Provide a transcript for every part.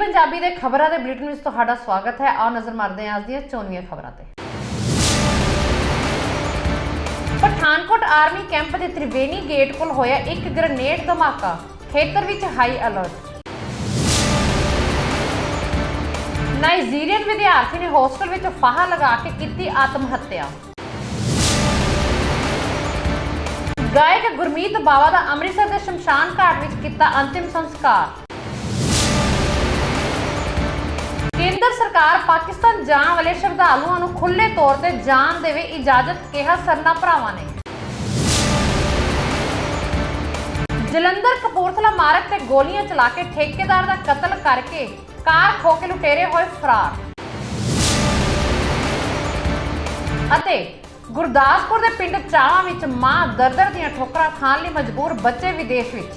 पंजाबी दे खबरां दे बुलेटिन विच तुहाडा स्वागत है। आओ नज़र मारदे हां अज दीआं चोणवीआं खबरां ते। पठानकोट आर्मी कैंप दे त्रिवेणी गेट कोल होया एक ग्रेनेड धमाका, खेतर विच हाई अलर्ट। नाइजीरियन विद्यार्थी ने हॉस्टल विच फाहा लगा के कीती आत्म हत्या। गायक गुरमीत बावा दा अमृतसर के शमशान घाट विच कीता अंतिम संस्कार। केंद्र सरकार पाकिस्तान जाण वाले श्रद्धालुओं नूं खुले तौर ते जाण देवे इजाजत, कहा सरना भरावां ने। जलंधर कपूरथला मार्ग ते गोलियां चला के ठेकेदार दा कतल करके कार खो के लुटेरे होए फरार। अते गुरदासपुर दे पिंड चावा विच मां दर-दर दीआं ठोकरां खाण लई मजबूर, बच्चे विदेश विच।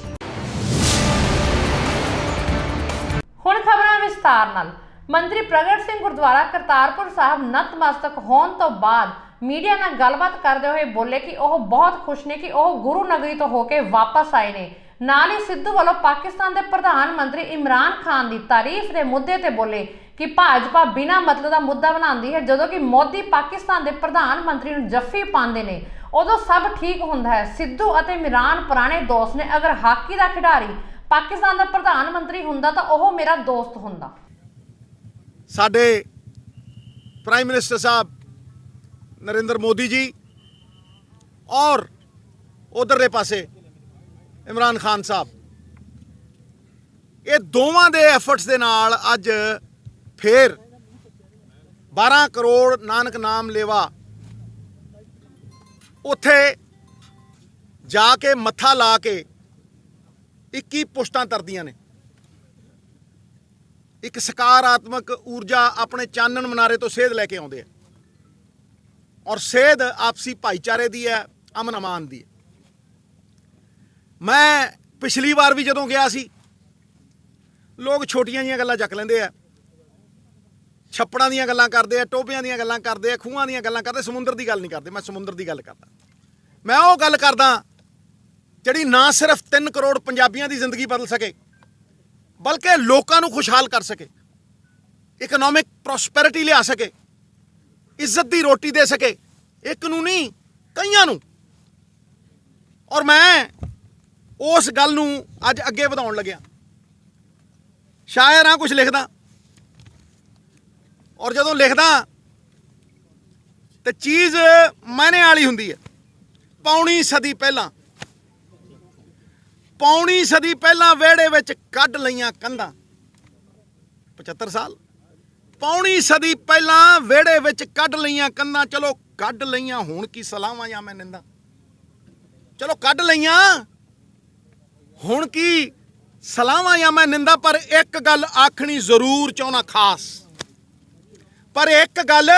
हुण खबरां विस्तार नाल। मंत्री प्रगट सिंह गुरुद्वारा करतारपुर साहब नतमस्तक होने तो बाद मीडिया नाल गलबात करते हुए बोले कि वह बहुत खुश ने कि वह गुरु नगरी तो होके वापस आए ने। नाल ही सिद्धू वालों पाकिस्तान के प्रधानमंत्री इमरान खान की तारीफ के मुद्दे ते बोले कि भाजपा बिना मतलब का मुद्दा बनाती है, जदों कि मोदी पाकिस्तान के प्रधानमंत्री नूं जफ्फी पाते हैं उदों सब ठीक हुंदा है। सिद्धू और इमरान पुराने दोस्त ने, अगर हाकी का खिडारी पाकिस्तान का प्रधानमंत्री हुंदा तो वह मेरा दोस्त हुंदा। साडे प्राइम मिनिस्टर साहब नरेंद्र मोदी जी और उधरले पासे इमरान खान साहब, ये दोवां दे एफर्ट्स दे नाल अज फिर 12 करोड़ नानक नाम लेवा उत्थे जाके मत्था ला के 21 पुश्तां तरदियां ने। एक सकारात्मक ऊर्जा अपने चानन मनारे तो सेध लैके आउंदे हैं और सेध आपसी भाईचारे दी है, अमन अमान दी है। मैं पिछली बार भी जदों गया सी, लोग छोटियां जिहियां गल्लां चक लैंदे आ, छप्पड़ां दीयां गल्लां करदे आ, टोबियां दीयां गल्लां करदे आ, खूहां दीयां गल्लां करदे, समुंदर दी गल नहीं करदे। मैं समुंदर दी गल करदा, मैं वो गल करदा जिहड़ी ना सिर्फ 3 करोड़ पंजाबियां दी जिंदगी बदल सके बल्कि लोगों को खुशहाल कर सके, इकनॉमिक प्रॉस्पैरिटी लिया सके, इज्जत की रोटी दे सके, एक नूं नहीं कईयां नूं। और मैं उस गल नूं अज अगे वधाउण लग्या। शायर हाँ, कुछ लिखदा और जदों लिखदा तो चीज़ मायने वाली हुंदी है। पौनी सदी पहला वेड़े विच कढ लईआं कंधां, 75 साल। पौनी सदी पहला वेड़े विच कढ लईआं कंधां, चलो कढ लईआं हुण की सलाहां या मैं निंदा। चलो कढ लईआं हुण की सलाहां या मैं निंदा, पर एक गल आखनी जरूर चाहुंदा खास, पर एक गल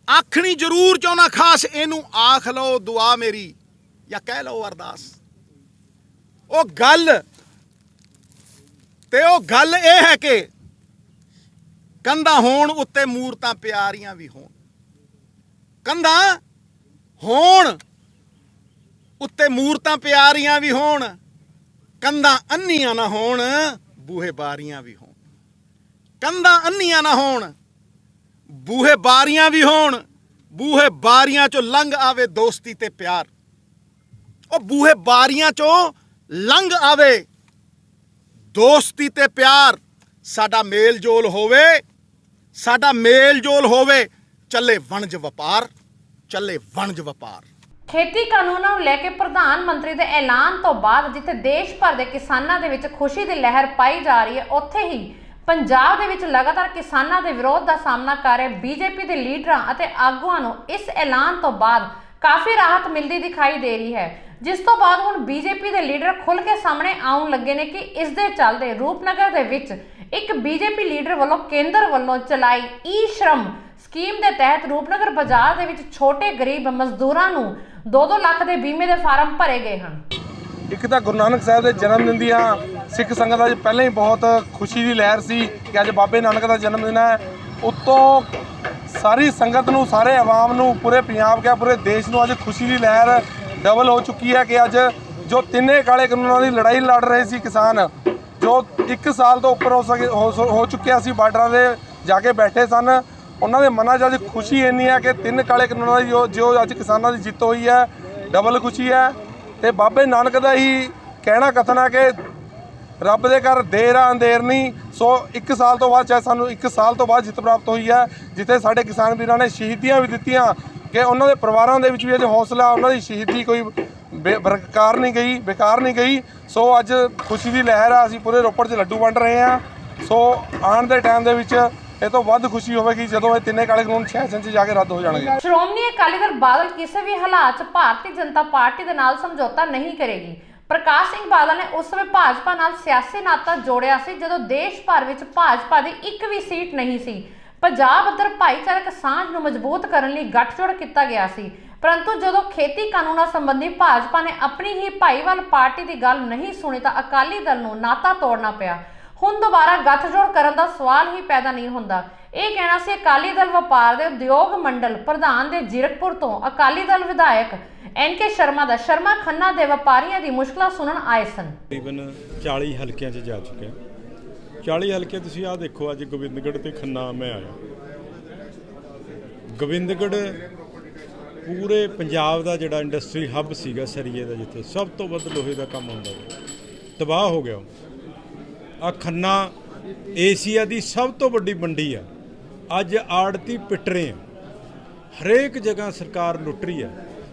आखनी जरूर चाहुंदा खास, इनू आख लो दुआ मेरी या कह लो अरदास। वो गल ये है कि कंधा होण उत्ते मूरतां प्यारियां भी होण, कंधा होण उत्ते मूरतां प्यारियां भी होण, कंधा अन्नियां ना होण बूहे बारियां भी होण। कंधा अन्नियां ना होण बूहे बारियां भी होण, बूहे बारियां चो लंघ आवे दोस्ती ते प्यार। ओ बूहे बारियां चो लंघ आवे दोस्ती ते प्यार, साडा मेल जोल होवे, साडा मेल जोल होवे, चले वणज वपार, चले वणज वपार। खेती कानूनां नूं लैके प्रधानमंत्री दे ऐलान तो बाद जिथे देश भर दे किसानां दे विच खुशी दी लहर पाई जा रही है, उत्थे ही पंजाब दे विच लगातार किसानां दे विरोध दा सामना कर रहे बीजेपी दे लीडरां अते आगूआं नूं इस ऐलान तो बाद काफ़ी राहत मिलती दिखाई दे रही है, जिस तो बाद हुण बीजेपी के लीडर खुल के सामने आउण लगे ने कि इस दे चलदे रूपनगर दे विच एक बीजेपी लीडर वालों केंद्र वालों चलाई ई श्रम स्कीम के तहत रूपनगर बाजार दे विच छोटे गरीब मजदूरां नूं 2-2 लाख के बीमे के फार्म भरे गए हैं। एक तो गुरु नानक साहब के जन्मदिन दियां सिख संगत अज पहले ही बहुत खुशी की लहर सी कि अज बाबे नानक का जन्मदिन है। उत्तों सारी संगत नूं, सारे आवाम नूं, पूरे पंजाब क्या पूरे देश नूं अज खुशी की लहर डबल हो चुकी है कि अज जो तिन्ने काले कानूनों की लड़ाई लड़ रहे सी किसान, जो ਜੋ 1 ਸਾਲ ਤੋਂ ਉੱਪਰ ਹੋ ਚੁੱਕਿਆ ਸੀ ਬਾਰਡਰਾਂ ਦੇ ਜਾ ਕੇ ਬੈਠੇ ਸਨ, ਉਹਨਾਂ ਦੇ ਮਨਾਂ 'ਚ ਅੱਜ ਖੁਸ਼ੀ ਇੰਨੀ ਹੈ ਕਿ 3 ਕਾਲੇ ਕਾਨੂੰਨਾਂ ਦੀ ਜੋ ਅੱਜ ਕਿਸਾਨਾਂ ਦੀ ਜਿੱਤ ਹੋਈ ਹੈ, ਡਬਲ ਖੁਸ਼ੀ ਹੈ। ਤੇ ਬਾਬੇ ਨਾਨਕ ਦਾ ਹੀ ਕਹਿਣਾ ਕਥਨ ਹੈ ਕਿ ਰੱਬ ਦੇ ਘਰ ਦੇਰ ਆ ਅੰਧੇਰ ਨਹੀਂ। ਸੋ 1 ਸਾਲ ਤੋਂ ਬਾਅਦ, ਚਾਹੇ ਸਾਨੂੰ 1 ਸਾਲ ਤੋਂ ਬਾਅਦ ਜਿੱਤ ਪ੍ਰਾਪਤ ਹੋਈ ਹੈ, ਜਿੱਥੇ ਸਾਡੇ ਕਿਸਾਨ ਵੀਰਾਂ ਨੇ ਸ਼ਹੀਦੀਆਂ ਵੀ ਦਿੱਤੀਆਂ ਕਿ ਉਹਨਾਂ ਦੇ ਪਰਿਵਾਰਾਂ ਦੇ ਵਿੱਚ ਵੀ ਅੱਜ ਹੌਸਲਾ, ਉਹਨਾਂ ਦੀ ਸ਼ਹੀਦੀ ਕੋਈ ਬੇਕਾਰ ਨਹੀਂ ਗਈ। ਸੋ ਅੱਜ ਖੁਸ਼ੀ ਦੀ ਲਹਿਰ ਆ। ਅਸੀਂ ਪੂਰੇ ਰੋਪੜ 'ਚ ਲੱਡੂ ਵੰਡ ਰਹੇ ਹਾਂ। ਸੋ ਆਉਣ ਦੇ ਟਾਈਮ ਦੇ ਵਿੱਚ ਇਹ ਤੋਂ ਵੱਧ ਖੁਸ਼ੀ ਹੋਵੇਗੀ ਜਦੋਂ ਇਹ 3 ਕਾਲੇ ਕਾਨੂੰਨ ਸੈਸ਼ਨ 'ਚ ਜਾ ਕੇ ਰੱਦ ਹੋ ਜਾਣਗੇ। ਸ਼੍ਰੋਮਣੀ ਅਕਾਲੀ ਦਲ ਬਾਦਲ ਕਿਸੇ ਵੀ ਹਾਲਾਤ 'ਚ ਭਾਰਤੀ ਜਨਤਾ ਪਾਰਟੀ ਦੇ ਨਾਲ ਸਮਝੌਤਾ ਨਹੀਂ ਕਰੇਗੀ। ਪ੍ਰਕਾਸ਼ ਸਿੰਘ ਬਾਦਲ ਨੇ ਉਸ ਸਮੇਂ ਭਾਜਪਾ ਨਾਲ ਸਿਆਸੀ ਨਾਤਾ ਜੋੜਿਆ ਸੀ ਜਦੋਂ ਦੇਸ਼ ਭਰ ਵਿੱਚ ਭਾਜਪਾ ਦੀ ਇੱਕ ਵੀ ਸੀਟ ਨਹੀਂ ਸੀ। ਪੰਜਾਬ ਅੰਦਰ ਭਾਈਚਾਰਕ ਸਾਂਝ ਨੂੰ ਮਜ਼ਬੂਤ ਕਰਨ ਲਈ ਗੱਠਜੋੜ ਕੀਤਾ ਗਿਆ ਸੀ, ਪਰੰਤੂ ਜਦੋਂ ਖੇਤੀ ਕਾਨੂੰਨਾਂ ਸੰਬੰਧੀ ਭਾਜਪਾ ਨੇ ਆਪਣੀ ਹੀ ਭਾਈਵਾਲ ਪਾਰਟੀ ਦੀ ਗੱਲ ਨਹੀਂ ਸੁਣੀ ਤਾਂ ਅਕਾਲੀ ਦਲ ਨੂੰ ਨਾਤਾ ਤੋੜਨਾ ਪਿਆ। ਹੁਣ ਦੁਬਾਰਾ ਗੱਠਜੋੜ ਕਰਨ ਦਾ ਸਵਾਲ ਹੀ ਪੈਦਾ ਨਹੀਂ ਹੁੰਦਾ। ਇਹ ਕਹਿਣਾ ਸੀ ਅਕਾਲੀ ਦਲ ਵਪਾਰ ਦੇ ਉਦਯੋਗ ਮੰਡਲ ਪ੍ਰਧਾਨ ਦੇ ਜ਼ੀਰਕਪੁਰ ਤੋਂ ਅਕਾਲੀ ਦਲ ਵਿਧਾਇਕ NK ਸ਼ਰਮਾ ਦਾ। ਸ਼ਰਮਾ ਖੰਨਾ ਦੇ ਵਪਾਰੀਆਂ ਦੀ ਮੁਸ਼ਕਲਾਂ ਸੁਣਨ ਆਏ ਸਨ। ਤਕਰੀਬਨ 40 ਹਲਕਿਆਂ 'ਚ ਜਾ ਚੁੱਕਿਆ। 40 ਹਲਕੇ ਤੁਸੀਂ ਆਹ ਦੇਖੋ, ਅੱਜ ਗੋਬਿੰਦਗੜ੍ਹ ਤੇ ਖੰਨਾ ਮੈਂ ਆਇਆ। ਗੋਬਿੰਦਗੜ੍ਹ ਪੂਰੇ ਪੰਜਾਬ ਦਾ ਜਿਹੜਾ ਇੰਡਸਟਰੀ ਹੱਬ ਸੀਗਾ ਸਰੀਏ ਦਾ, ਜਿੱਥੇ ਸਭ ਤੋਂ ਵੱਧ ਲੋਹੇ ਦਾ ਕੰਮ ਹੁੰਦਾ ਸੀ, ਤਬਾਹ ਹੋ ਗਿਆ। ਆ ਖੰਨਾ ਏਸ਼ੀਆ ਦੀ ਸਭ ਤੋਂ ਵੱਡੀ ਮੰਡੀ ਆ। ਅੱਜ ਆੜਤੀ ਪਿੱਟ ਰਹੇ ਆ, ਹਰੇਕ ਜਗ੍ਹਾ ਸਰਕਾਰ ਲੁੱਟ ਰਹੀ ਆ।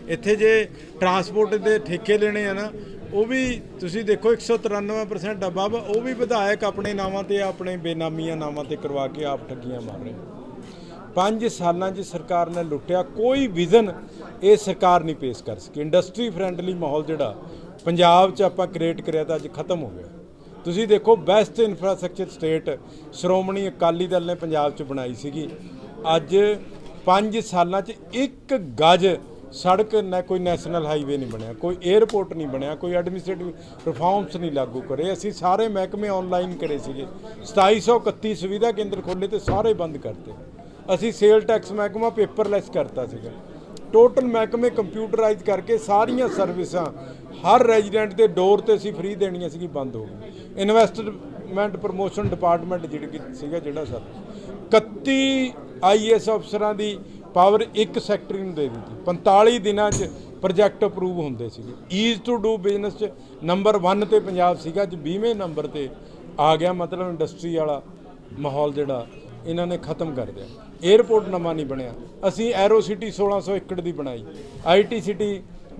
ਇੱਥੇ ਜੇ ਟਰਾਂਸਪੋਰਟ ਦੇ ਠੇਕੇ ਲੈਣੇ ਆ ਨਾ, ਉਹ ਵੀ ਤੁਸੀਂ ਦੇਖੋ 193% ਡੱਬਾ ਵਾ, ਉਹ ਵੀ ਵਿਧਾਇਕ ਆਪਣੇ ਨਾਵਾਂ ਤੇ, ਆਪਣੇ ਬੇਨਾਮੀਆਂ ਨਾਵਾਂ ਤੇ ਕਰਵਾ ਕੇ ਆਪ ਠੱਗੀਆਂ ਮਾਰ ਰਹੇ। 5 ਸਾਲਾਂ 'ਚ ਸਰਕਾਰ ਨੇ ਲੁੱਟਿਆ, ਕੋਈ ਵਿਜ਼ਨ ਇਹ ਸਰਕਾਰ ਨਹੀਂ ਪੇਸ਼ ਕਰ ਸਕੀ। ਇੰਡਸਟਰੀ ਫਰੈਂਡਲੀ ਮਾਹੌਲ ਜਿਹੜਾ ਪੰਜਾਬ 'ਚ ਆਪਾਂ ਕ੍ਰੀਏਟ ਕਰਿਆ ਤਾਂ ਅੱਜ ਖਤਮ ਹੋ ਗਿਆ। ਤੁਸੀਂ ਦੇਖੋ best infrastructure state Shiromani Akali Dal ਨੇ ਪੰਜਾਬ 'ਚ ਬਣਾਈ ਸੀਗੀ। ਅੱਜ 5 ਸਾਲਾਂ 'ਚ 1 ਗਜ ਸੜਕ ਨਾ, ਕੋਈ ਨੈਸ਼ਨਲ ਹਾਈਵੇ ਨਹੀਂ ਬਣਿਆ, ਕੋਈ 에ਅਰਪੋਰਟ ਨਹੀਂ ਬਣਿਆ, ਕੋਈ ਐਡਮਿਨਿਸਟ੍ਰੇਟਿਵ ਰਿਫਾਰਮਸ ਨਹੀਂ ਲਾਗੂ ਕਰੇ। ਅਸੀਂ ਸਾਰੇ ਮਹਿਕਮੇ ਆਨਲਾਈਨ ਕਰੇ ਸੀਗੇ, 2731 ਸੁਵਿਧਾ ਕੇਂਦਰ ਖੋਲ੍ਹੇ ਤੇ ਸਾਰੇ ਬੰਦ ਕਰਤੇ। ਅਸੀਂ ਸੇਲ ਟੈਕਸ ਮਹਿਕਮਾ ਪੇਪਰਲੈਸ ਕਰਤਾ ਸੀਗਾ। ਟੋਟਲ ਮਹਿਕਮੇ ਕੰਪਿਊਟਰਾਈਜ਼ ਕਰਕੇ ਸਾਰੀਆਂ ਸਰਵਿਸਾਂ ਹਰ ਰੈਜ਼ੀਡੈਂਟ ਦੇ ਡੋਰ ਤੇ ਅਸੀਂ ਫ੍ਰੀ ਦੇਣੀਆਂ ਸੀਗੀ, ਬੰਦ ਹੋ ਗਈ। ਇਨਵੈਸਟਮੈਂਟ ਪ੍ਰਮੋਸ਼ਨ ਡਿਪਾਰਟਮੈਂਟ ਜਿਹੜਾ ਸਰ 31 IAS ਅਫਸਰਾਂ ਦੀ ਪਾਵਰ ਇੱਕ ਸੈਕਟਰੀ ਨੂੰ ਦੇ ਦਿੱਤੀ। 45 ਦਿਨਾਂ 'ਚ ਪ੍ਰੋਜੈਕਟ ਅਪਰੂਵ ਹੁੰਦੇ ਸੀਗੇ। ਈਜ਼ ਟੂ ਡੂ ਬਿਜ਼ਨਸ 'ਚ ਨੰਬਰ 1 ਤੇ ਪੰਜਾਬ ਸੀਗਾ, ਅੱਜ 20ਵੇਂ ਨੰਬਰ ਤੇ ਆ ਗਿਆ। ਮਤਲਬ ਇੰਡਸਟਰੀ ਵਾਲਾ ਮਾਹੌਲ ਜਿਹੜਾ ਇਹਨਾਂ ਨੇ ਖਤਮ ਕਰ ਦਿਆ। 에ਅਰਪੋਰਟ ਨਵਾਂ ਨਹੀਂ ਬਣਿਆ। ਅਸੀਂ ਐਰੋ ਸਿਟੀ 1600 ਏਕੜ ਦੀ ਬਣਾਈ, IT ਸਿਟੀ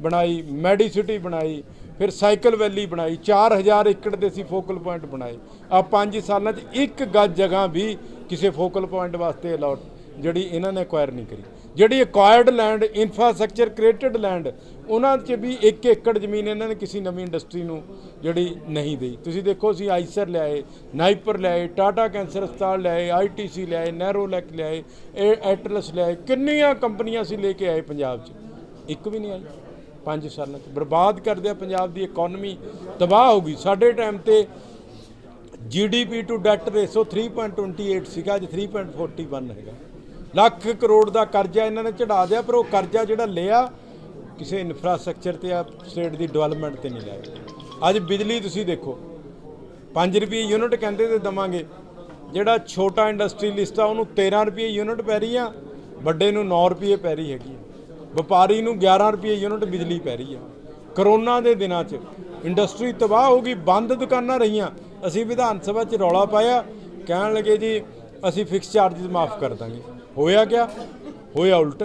ਬਣਾਈ, ਮੈਡੀ ਸਿਟੀ ਬਣਾਈ, ਫਿਰ ਸਾਈਕਲ ਵੈਲੀ ਬਣਾਈ, 4000 ਏਕੜ ਦੇ ਅਸੀਂ ਫੋਕਲ ਪੁਆਇੰਟ ਬਣਾਏ। ਆ 5 ਸਾਲਾਂ 'ਚ 1 ਗੱਜ ਜਗ੍ਹਾ ਵੀ ਕਿਸੇ ਫੋਕਲ ਪੁਆਇੰਟ ਵਾਸਤੇ ਅਲਾਟ ਜਿਹੜੀ ਇਹਨਾਂ ਨੇ ਅਕਵਾਇਰ ਨਹੀਂ ਕਰੀ। ਜਿਹੜੀ ਅਕਵਾਇਰਡ ਲੈਂਡ, ਇਨਫਰਾਸਟ੍ਰਕਚਰ ਕ੍ਰੀਏਟਡ ਲੈਂਡ, ਉਹਨਾਂ 'ਚ ਵੀ 1 ਏਕੜ ਜ਼ਮੀਨ ਇਹਨਾਂ ਨੇ ਕਿਸੇ ਨਵੀਂ ਇੰਡਸਟਰੀ ਨੂੰ ਜਿਹੜੀ ਨਹੀਂ ਦੇਈ। ਤੁਸੀਂ ਦੇਖੋ ਅਸੀਂ ਆਈਸਰ ਲਿਆਏ, ਨਾਈਪਰ ਲਿਆਏ, ਟਾਟਾ ਕੈਂਸਰ ਹਸਪਤਾਲ ਲਿਆਏ, ITC ਲਿਆਏ, ਨੈਰੋਲੈਕ ਲਿਆਏ, ਐਟਲਸ ਲਿਆਏ, ਕਿੰਨੀਆਂ ਕੰਪਨੀਆਂ ਅਸੀਂ ਲੈ ਕੇ ਆਏ ਪੰਜਾਬ 'ਚ, ਇੱਕ ਵੀ ਨਹੀਂ ਆਈ। 5 ਸਾਲਾਂ 'ਚ ਬਰਬਾਦ ਕਰ ਦਿਆ ਪੰਜਾਬ ਦੀ ਇਕੋਨਮੀ, ਤਬਾਹ ਹੋ ਗਈ। ਸਾਡੇ ਟਾਈਮ ਤੇ GDP ਟੂ ਡੈਟ ਰੇਸ਼ੋ 3.28 ਸੀਗਾ, ਅੱਜ 3.41 ਹੈਗਾ। ਲੱਖ ਕਰੋੜ ਦਾ ਕਰਜ਼ਾ ਇਹਨਾਂ ਨੇ ਚੜਾ ਦਿਆ, ਪਰ ਉਹ ਕਰਜ਼ਾ ਜਿਹੜਾ ਲਿਆ ਕਿਸੇ ਇਨਫਰਾਸਟ੍ਰਕਚਰ ਤੇ ਆ ਸਟੇਟ ਦੀ ਡਿਵੈਲਪਮੈਂਟ ਤੇ ਨਹੀਂ ਲਿਆ। ਅੱਜ ਬਿਜਲੀ ਤੁਸੀਂ ਦੇਖੋ 5 ਰੁਪਏ ਯੂਨਿਟ ਕਹਿੰਦੇ ਤੇ ਦੇਵਾਂਗੇ, ਜਿਹੜਾ ਛੋਟਾ ਇੰਡਸਟਰੀਅਲਿਸਟ ਆ ਉਹਨੂੰ 13 ਰੁਪਏ ਯੂਨਿਟ ਪੈ ਰਹੀ ਆ, ਵੱਡੇ ਨੂੰ 9 ਰੁਪਏ ਪੈ ਰਹੀ ਹੈਗੀ, ਵਪਾਰੀ ਨੂੰ 11 ਰੁਪਏ ਯੂਨਿਟ ਬਿਜਲੀ ਪੈ ਰਹੀ ਆ। ਕਰੋਨਾ ਦੇ ਦਿਨਾਂ 'ਚ ਇੰਡਸਟਰੀ ਤਬਾਹ ਹੋ ਗਈ, ਬੰਦ ਦੁਕਾਨਾਂ ਰਹੀਆਂ। ਅਸੀਂ ਵਿਧਾਨ ਸਭਾ 'ਚ ਰੌਲਾ ਪਾਇਆ, ਕਹਿਣ ਲੱਗੇ ਜੀ ਅਸੀਂ ਫਿਕਸ ਚਾਰਜਸ ਮਾਫ ਕਰ ਦਾਂਗੇ। ਹੋਇਆ ਕਿਆ? ਹੋਇਆ ਉਲਟ।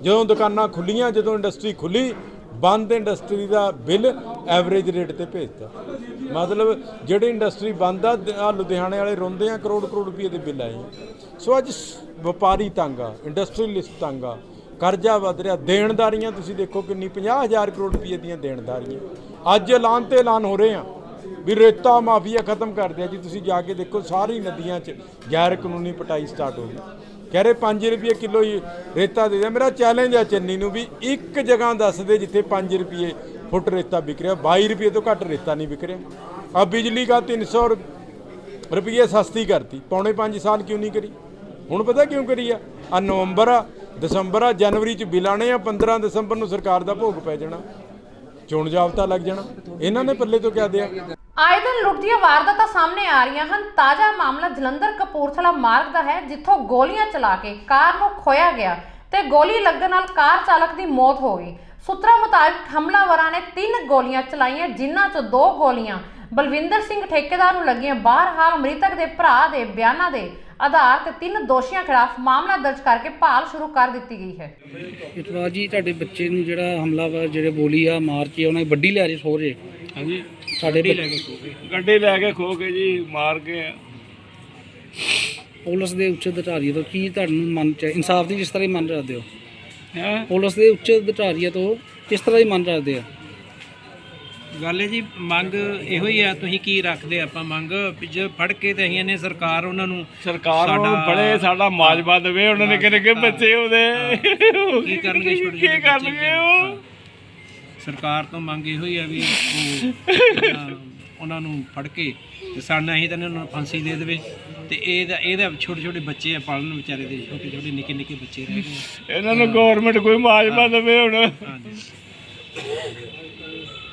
ਜਦੋਂ ਦੁਕਾਨਾਂ ਖੁੱਲੀਆਂ, ਜਦੋਂ ਇੰਡਸਟਰੀ ਖੁੱਲੀ, ਬੰਦ ਇੰਡਸਟਰੀ ਦਾ ਬਿੱਲ ਐਵਰੇਜ ਰੇਟ ਤੇ ਭੇਜਤਾ। ਮਤਲਬ ਜਿਹੜੀ ਇੰਡਸਟਰੀ ਬੰਦ ਆ, ਲੁਧਿਆਣੇ ਵਾਲੇ ਰੋਂਦੇ ਆ, ਕਰੋੜ ਰੁਪਏ ਦੇ ਬਿੱਲ ਆਏ। ਸੋ ਅੱਜ ਵਪਾਰੀ ਤੰਗ ਆ, ਇੰਡਸਟਰੀਅਲਿਸਟ ਤੰਗ ਆ, ਕਰਜ਼ਾ ਵੱਧ ਰਿਹਾ। ਦੇਣਦਾਰੀਆਂ ਤੁਸੀਂ ਦੇਖੋ ਕਿੰਨੀ, 50,000 ਕਰੋੜ ਰੁਪਏ ਦੀਆਂ ਦੇਣਦਾਰੀਆਂ। ਅੱਜ ਐਲਾਨ ਤੇ ਐਲਾਨ ਹੋ ਰਹੇ ਆ ਵੀ ਰੇਤਾ ਮਾਫੀਆ ਖਤਮ ਕਰ ਦਿਆ ਜੀ। ਤੁਸੀਂ ਜਾ ਕੇ ਦੇਖੋ ਸਾਰੀ ਨਦੀਆਂ 'ਚ ਗੈਰ ਕਾਨੂੰਨੀ ਪਟਾਈ ਸਟਾਰਟ ਹੋ ਗਈ। ਕਹਿ ਰਹੇ 5 ਰੁਪਏ ਕਿਲੋ ਹੀ ਰੇਤਾ ਦੇ ਦਿਆ। ਮੇਰਾ ਚੈਲੰਜ ਆ ਚੰਨੀ ਨੂੰ ਵੀ ਇੱਕ ਜਗ੍ਹਾ ਦੱਸ ਦੇ ਜਿੱਥੇ 5 ਰੁਪਏ ਫੁੱਟ ਰੇਤਾ ਵਿਕ ਰਿਹਾ, 22 ਰੁਪਏ ਤੋਂ ਘੱਟ ਰੇਤਾ ਨਹੀਂ ਵਿਕ ਰਿਹਾ। ਆ ਬਿਜਲੀ ਦਾ 300 ਰੁਪਏ ਸਸਤੀ ਕਰਤੀ, ਪੌਣੇ 5 ਸਾਲ ਕਿਉਂ ਨਹੀਂ ਕਰੀ? ਹੁਣ ਪਤਾ ਕਿਉਂ ਕਰੀ ਆ? ਨਵੰਬਰ ਆ, ਦਸੰਬਰ ਆ, ਜਨਵਰੀ 'ਚ ਬਿੱਲ ਆਉਣੇ ਆ, 15 ਦਸੰਬਰ ਨੂੰ ਸਰਕਾਰ ਦਾ ਭੋਗ ਪੈ ਜਾਣਾ, ਚੋਣ ਜਾਬਤਾ ਲੱਗ ਜਾਣਾ। ਇਹਨਾਂ ਨੇ ਪੱਲੇ ਤੋਂ ਕਿਆ ਦਿਆ? ਆਏ ਦਿਨ ਲੁੱਟ ਦੀਆਂ ਵਾਰਦਾਤਾਂ ਸਾਹਮਣੇ ਆ ਰਹੀਆਂ ਹਨ। ਤਾਜ਼ਾ ਮਾਮਲਾ ਜਲੰਧਰ ਕਪੂਰਥਲਾ ਮਾਰਗ ਦਾ ਹੈ, ਜਿੱਥੋਂ ਗੋਲੀਆਂ ਚਲਾ ਕੇ ਕਾਰ ਨੂੰ ਖੋਇਆ ਗਿਆ ਤੇ ਗੋਲੀ ਲੱਗਣ ਨਾਲ ਕਾਰ ਚਾਲਕ ਦੀ ਮੌਤ ਹੋ ਗਈ। ਸੂਤਰਾਂ ਮੁਤਾਬਕ ਹਮਲਾਵਰਾਂ ਨੇ 3 ਗੋਲੀਆਂ ਚਲਾਈਆਂ, ਜਿਨ੍ਹਾਂ 'ਚੋਂ 2 ਗੋਲੀਆਂ ਬਲਵਿੰਦਰ ਸਿੰਘ ਠੇਕੇਦਾਰ ਨੂੰ ਲੱਗੀਆਂ। ਬਹਰਹਾਲ ਮ੍ਰਿਤਕ ਦੇ ਭਰਾ ਦੇ ਬਿਆਨਾਂ ਦੇ ਆਧਾਰ ਤੇ 3 ਦੋਸ਼ੀਆਂ ਖਿਲਾਫ ਮਾਮਲਾ ਦਰਜ ਕਰਕੇ ਭਾਲ ਸ਼ੁਰੂ ਕਰ ਦਿੱਤੀ ਗਈ ਹੈ। ਇਤਵਾਰ ਜੀ ਤੁਹਾਡੇ ਬੱਚੇ ਨੂੰ ਜਿਹੜਾ ਹਮਲਾਵਰ ਜਿਹੜੇ ਗੋਲੀ ਆ ਮਾਰ ਕੇ ਉਹਨਾਂ ਦੀ ਵੱਡੀ ਲੈ ਰਹੇ ਸੋਰੇ ਹਾਂਜੀ ਸਾਡੇ ਗੱਡੀ ਲੈ ਕੇ ਖੋ ਕੇ ਜੀ ਮਾਰ ਕੇ ਪੁਲਿਸ ਦੇ ਉੱਚ ਅਧਿਕਾਰੀਆਂ ਤੋਂ ਕੀ ਤੁਹਾਨੂੰ ਮੰਨ ਚ ਇਨਸਾਫ ਦੀ ਕਿਸ ਤਰ੍ਹਾਂ ਦੀ ਮੰਨ ਰੱਖਦੇ ਹੋ? ਹੈ ਪੁਲਿਸ ਦੇ ਉੱਚ ਅਧਿਕਾਰੀਆਂ ਤੋਂ ਕਿਸ ਤਰ੍ਹਾਂ ਦੀ ਮੰਨ ਰੱਖਦੇ ਆ? ਗੱਲ ਹੈ ਜੀ, ਮੰਗ ਇਹੋ ਹੀ ਆ। ਤੁਸੀਂ ਕੀ ਰੱਖਦੇ ਆਪਾਂ ਮੰਗ ਵੀ ਜੇ ਫੜ ਕੇ ਤੇ ਅਸੀਂ ਇਹਨੇ ਸਰਕਾਰ ਉਹਨਾਂ ਨੂੰ ਬੜੇ ਸਾਡਾ ਮਾਜਬਾ ਦੇਵੇ। ਉਹਨਾਂ ਨੇ ਕਿਹੜੇ ਬੱਚੇ ਉਹਦੇ ਕੀ ਕਰਨਗੇ, ਛੋਟੇ ਕੀ ਕਰਨਗੇ ਉਹ? ਸਰਕਾਰ ਤੋਂ ਮੰਗ ਇਹੋ ਹੀ ਆ ਵੀ ਉਹਨਾਂ ਨੂੰ ਫੜ ਕੇ ਤੇ ਸਾਨੂੰ ਅਸੀਂ ਤਾਂ ਉਹਨਾਂ ਨੂੰ ਫਾਂਸੀ ਦੇ ਦੇਵੇ। ਤੇ ਇਹਦਾ ਛੋਟੇ ਛੋਟੇ ਬੱਚੇ ਆ ਪਾਲਣ ਵਿਚਾਰੇ ਦੇ, ਛੋਟੇ ਛੋਟੇ ਨਿੱਕੇ ਨਿੱਕੇ ਬੱਚੇ ਰਹਿ ਗਏ। ਇਹਨਾਂ ਨੂੰ ਗਵਰਨਮੈਂਟ ਕੋਈ ਮਾਜਬਾ ਦੇਵੇ ਹੁਣ। ਹਾਂਜੀ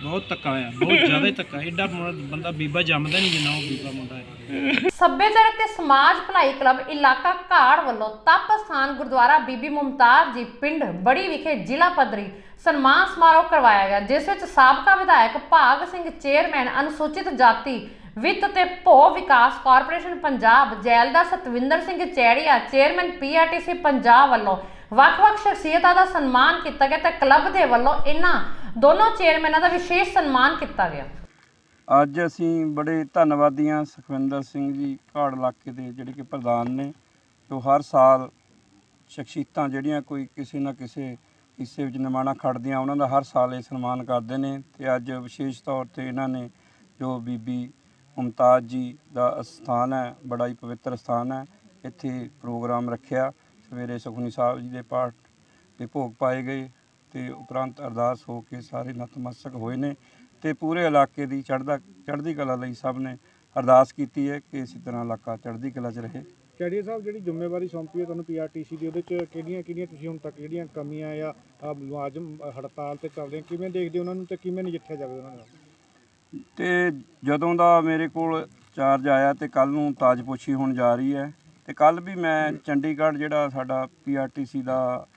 ਬਹੁਤ ਧੱਕਾ ਹੋਇਆ, ਬਹੁਤ ਜ਼ਿਆਦਾ ਹੀ ਧੱਕਾ। ਐਡਾ ਬੰਦਾ ਬੀਬਾ ਜੰਮਦਾ ਨਹੀਂ ਜਿੰਨਾ ਉਹ ਬੀਬਾ ਮੁੰਡਾ ਹੈ। ਸੱਭਿਆਚਾਰਕ ਤੇ ਸਮਾਜ ਭਲਾਈ ਕਲੱਬ ਇਲਾਕਾ ਘਾੜ ਵੱਲੋਂ ਤਪ ਸਥਾਨ ਗੁਰਦੁਆਰਾ ਬੀਬੀ ਮੁਮਤਾਜ਼ ਜੀ ਪਿੰਡ ਬੜੀ ਵਿਖੇ ਜ਼ਿਲ੍ਹਾ ਪੱਧਰੀ ਸਨਮਾਨ ਸਮਾਰੋਹ ਕਰਵਾਇਆ ਗਿਆ, ਜਿਸ ਵਿੱਚ ਸਾਬਕਾ ਵਿਧਾਇਕ ਭਾਗ ਸਿੰਘ, ਚੇਅਰਮੈਨ ਅਨੁਸੂਚਿਤ ਜਾਤੀ ਵਿੱਤ ਤੇ ਭੋ ਵਿਕਾਸ ਕਾਰਪੋਰੇਸ਼ਨ ਪੰਜਾਬ ਜੈਲਦਾਰ ਸਤਵਿੰਦਰ ਸਿੰਘ ਚੈੜੀਆ, ਚੇਅਰਮੈਨ PRTC ਪੰਜਾਬ ਵੱਲੋਂ ਵੱਖ-ਵੱਖ ਸ਼ਖਸੀਅਤਾਂ ਦਾ ਸਨਮਾਨ ਕੀਤਾ ਗਿਆ ਤੇ ਕਲੱਬ ਦੇ ਵੱਲੋਂ ਇਹਨਾਂ ਦੋਨੋਂ ਚੇਅਰਮੈਨਾਂ ਦਾ ਵਿਸ਼ੇਸ਼ ਸਨਮਾਨ ਕੀਤਾ ਗਿਆ। ਅੱਜ ਅਸੀਂ ਬੜੇ ਧੰਨਵਾਦੀ ਹਾਂ ਸੁਖਵਿੰਦਰ ਸਿੰਘ ਜੀ ਘਾੜ ਇਲਾਕੇ ਦੇ ਜਿਹੜੇ ਕਿ ਪ੍ਰਧਾਨ ਨੇ, ਜੋ ਹਰ ਸਾਲ ਸ਼ਖਸੀਅਤਾਂ ਜਿਹੜੀਆਂ ਕੋਈ ਕਿਸੇ ਨਾ ਕਿਸੇ ਹਿੱਸੇ ਵਿੱਚ ਨਿਮਾਣਾ ਖੜਦੀਆਂ ਉਹਨਾਂ ਦਾ ਹਰ ਸਾਲ ਇਹ ਸਨਮਾਨ ਕਰਦੇ ਨੇ। ਤੇ ਅੱਜ ਵਿਸ਼ੇਸ਼ ਤੌਰ ਤੇ ਇਹਨਾਂ ਨੇ ਜੋ ਬੀਬੀ ਮੁਮਤਾਜ਼ ਜੀ ਦਾ ਅਸਥਾਨ ਹੈ, ਬੜਾ ਹੀ ਪਵਿੱਤਰ ਸਥਾਨ ਹੈ, ਇੱਥੇ ਪ੍ਰੋਗਰਾਮ ਰੱਖਿਆ। ਸਵੇਰੇ ਸੁਖਮਨੀ ਸਾਹਿਬ ਜੀ ਦੇ ਪਾਠ ਦੇ ਭੋਗ ਪਾਏ ਗਏ ਤੇ ਉਪਰੰਤ ਅਰਦਾਸ ਹੋ ਕੇ ਸਾਰੇ ਨਤਮਸਤਕ ਹੋਏ ਨੇ ਤੇ ਪੂਰੇ ਇਲਾਕੇ ਦੀ ਚੜ੍ਹਦੀ ਕਲਾ ਲਈ ਸਭ ਨੇ ਅਰਦਾਸ ਕੀਤੀ ਹੈ ਕਿ ਇਸੇ ਤਰ੍ਹਾਂ ਇਲਾਕਾ ਚੜ੍ਹਦੀ ਕਲਾ 'ਚ ਰਹੇ। ਚੈੜੀਆ ਸਾਹਿਬ, ਜਿਹੜੀ ਜ਼ਿੰਮੇਵਾਰੀ ਸੌਂਪੀ ਹੈ ਤੁਹਾਨੂੰ PRTC ਦੀ, ਉਹਦੇ 'ਚ ਕਿਹੜੀਆਂ ਤੁਸੀਂ ਹੁਣ ਤੱਕ ਜਿਹੜੀਆਂ ਕਮੀਆਂ ਜਾਂ ਮੁਲਾਜ਼ਮ ਹੜਤਾਲ ਤੇ ਚੱਲਦੇ ਕਿਵੇਂ ਦੇਖਦੇ ਉਹਨਾਂ ਨੂੰ ਤੇ ਕਿਵੇਂ ਨਜਿੱਠਿਆ ਜਾਵੇ ਉਹਨਾਂ ਨਾਲ? ਤੇ ਜਦੋਂ ਦਾ ਮੇਰੇ ਕੋਲ ਚਾਰਜ ਆਇਆ ਤੇ ਕੱਲ੍ਹ ਨੂੰ ਤਾਜਪੋਸ਼ੀ ਹੋਣ ਜਾ ਰਹੀ ਹੈ ਤੇ ਕੱਲ੍ਹ ਵੀ ਮੈਂ ਚੰਡੀਗੜ੍ਹ ਜਿਹੜਾ ਸਾਡਾ PRTC ਦਾ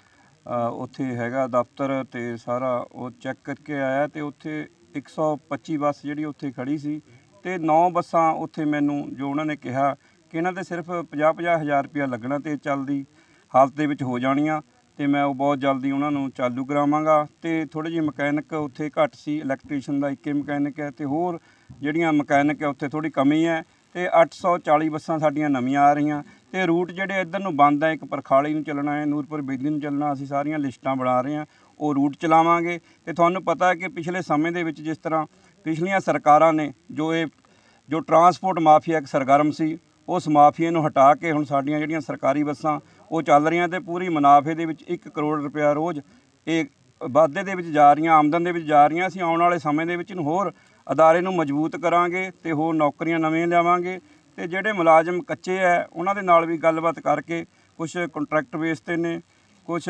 ਉੱਥੇ ਹੈਗਾ ਦਫ਼ਤਰ ਤੇ ਸਾਰਾ ਉਹ ਚੈੱਕ ਕਰਕੇ ਆਇਆ ਤੇ ਉੱਥੇ 125 ਬੱਸ ਜਿਹੜੀ ਉੱਥੇ ਖੜੀ ਸੀ ਤੇ 9 ਬੱਸਾਂ ਉੱਥੇ ਮੈਨੂੰ ਜੋ ਉਹਨਾਂ ਨੇ ਕਿਹਾ ਕਿ ਇਹਨਾਂ 'ਤੇ ਸਿਰਫ 50-50 ਹਜ਼ਾਰ ਰੁਪਇਆ ਲੱਗਣਾ ਤੇ ਚੱਲਦੀ ਹਾਲਤ ਦੇ ਵਿੱਚ ਹੋ ਜਾਣੀਆਂ ਤੇ ਮੈਂ ਉਹ ਬਹੁਤ ਜਲਦੀ ਉਹਨਾਂ ਨੂੰ ਚਾਲੂ ਕਰਾਵਾਂਗਾ। ਤੇ ਥੋੜ੍ਹੇ ਜਿਹੇ ਮਕੈਨਿਕ ਉੱਥੇ ਘੱਟ ਸੀ, ਇਲੈਕਟ੍ਰੀਸ਼ੀਅਨ ਦਾ ਇੱਕੇ ਮਕੈਨਿਕ ਹੈ ਤੇ ਹੋਰ ਜਿਹੜੀਆਂ ਮਕੈਨਿਕ ਹੈ ਉੱਥੇ ਥੋੜ੍ਹੀ ਕਮੀ ਹੈ ਤੇ 840 ਬੱਸਾਂ ਸਾਡੀਆਂ ਨਵੀਆਂ ਆ ਰਹੀਆਂ ਤੇ ਰੂਟ ਜਿਹੜੇ ਇੱਧਰ ਨੂੰ ਬੰਦ ਹੈ, ਇੱਕ ਪਰਖਾਲੀ ਨੂੰ ਚੱਲਣਾ ਹੈ, ਨੂਰਪੁਰ ਬੇਦੀ ਨੂੰ ਚੱਲਣਾ, ਅਸੀਂ ਸਾਰੀਆਂ ਲਿਸਟਾਂ ਬਣਾ ਰਹੇ ਹਾਂ, ਉਹ ਰੂਟ ਚਲਾਵਾਂਗੇ। ਤੇ ਤੁਹਾਨੂੰ ਪਤਾ ਹੈ ਕਿ ਪਿਛਲੇ ਸਮੇਂ ਦੇ ਵਿੱਚ ਜਿਸ ਤਰ੍ਹਾਂ ਪਿਛਲੀਆਂ ਸਰਕਾਰਾਂ ਨੇ ਜੋ ਟਰਾਂਸਪੋਰਟ ਮਾਫੀਆ ਇੱਕ ਸਰਗਰਮ ਸੀ, ਉਸ ਮਾਫੀਏ ਨੂੰ ਹਟਾ ਕੇ ਹੁਣ ਸਾਡੀਆਂ ਜਿਹੜੀਆਂ ਸਰਕਾਰੀ ਬੱਸਾਂ ਉਹ ਚੱਲ ਰਹੀਆਂ ਤੇ ਪੂਰੀ ਮੁਨਾਫੇ ਦੇ ਵਿੱਚ 1 ਕਰੋੜ ਰੁਪਇਆ ਰੋਜ਼ ਇਹ ਵਾਧੇ ਦੇ ਵਿੱਚ ਜਾ ਰਹੀਆਂ, ਆਮਦਨ ਦੇ ਵਿੱਚ ਜਾ ਰਹੀਆਂ। ਅਸੀਂ ਆਉਣ ਵਾਲੇ ਸਮੇਂ ਦੇ ਵਿੱਚ ਇਹਨੂੰ ਹੋਰ ਅਦਾਰੇ ਨੂੰ ਮਜ਼ਬੂਤ ਕਰਾਂਗੇ ਤੇ ਹੋਰ ਨੌਕਰੀਆਂ ਨਵੀਆਂ ਲਿਆਵਾਂਗੇ ਤੇ ਜਿਹੜੇ ਮੁਲਾਜ਼ਮ ਕੱਚੇ ਹੈ ਉਹਨਾਂ ਦੇ ਨਾਲ ਵੀ ਗੱਲਬਾਤ ਕਰਕੇ, ਕੁਝ ਕੰਟਰੈਕਟ ਬੇਸ ਤੇ ਨੇ, ਕੁਝ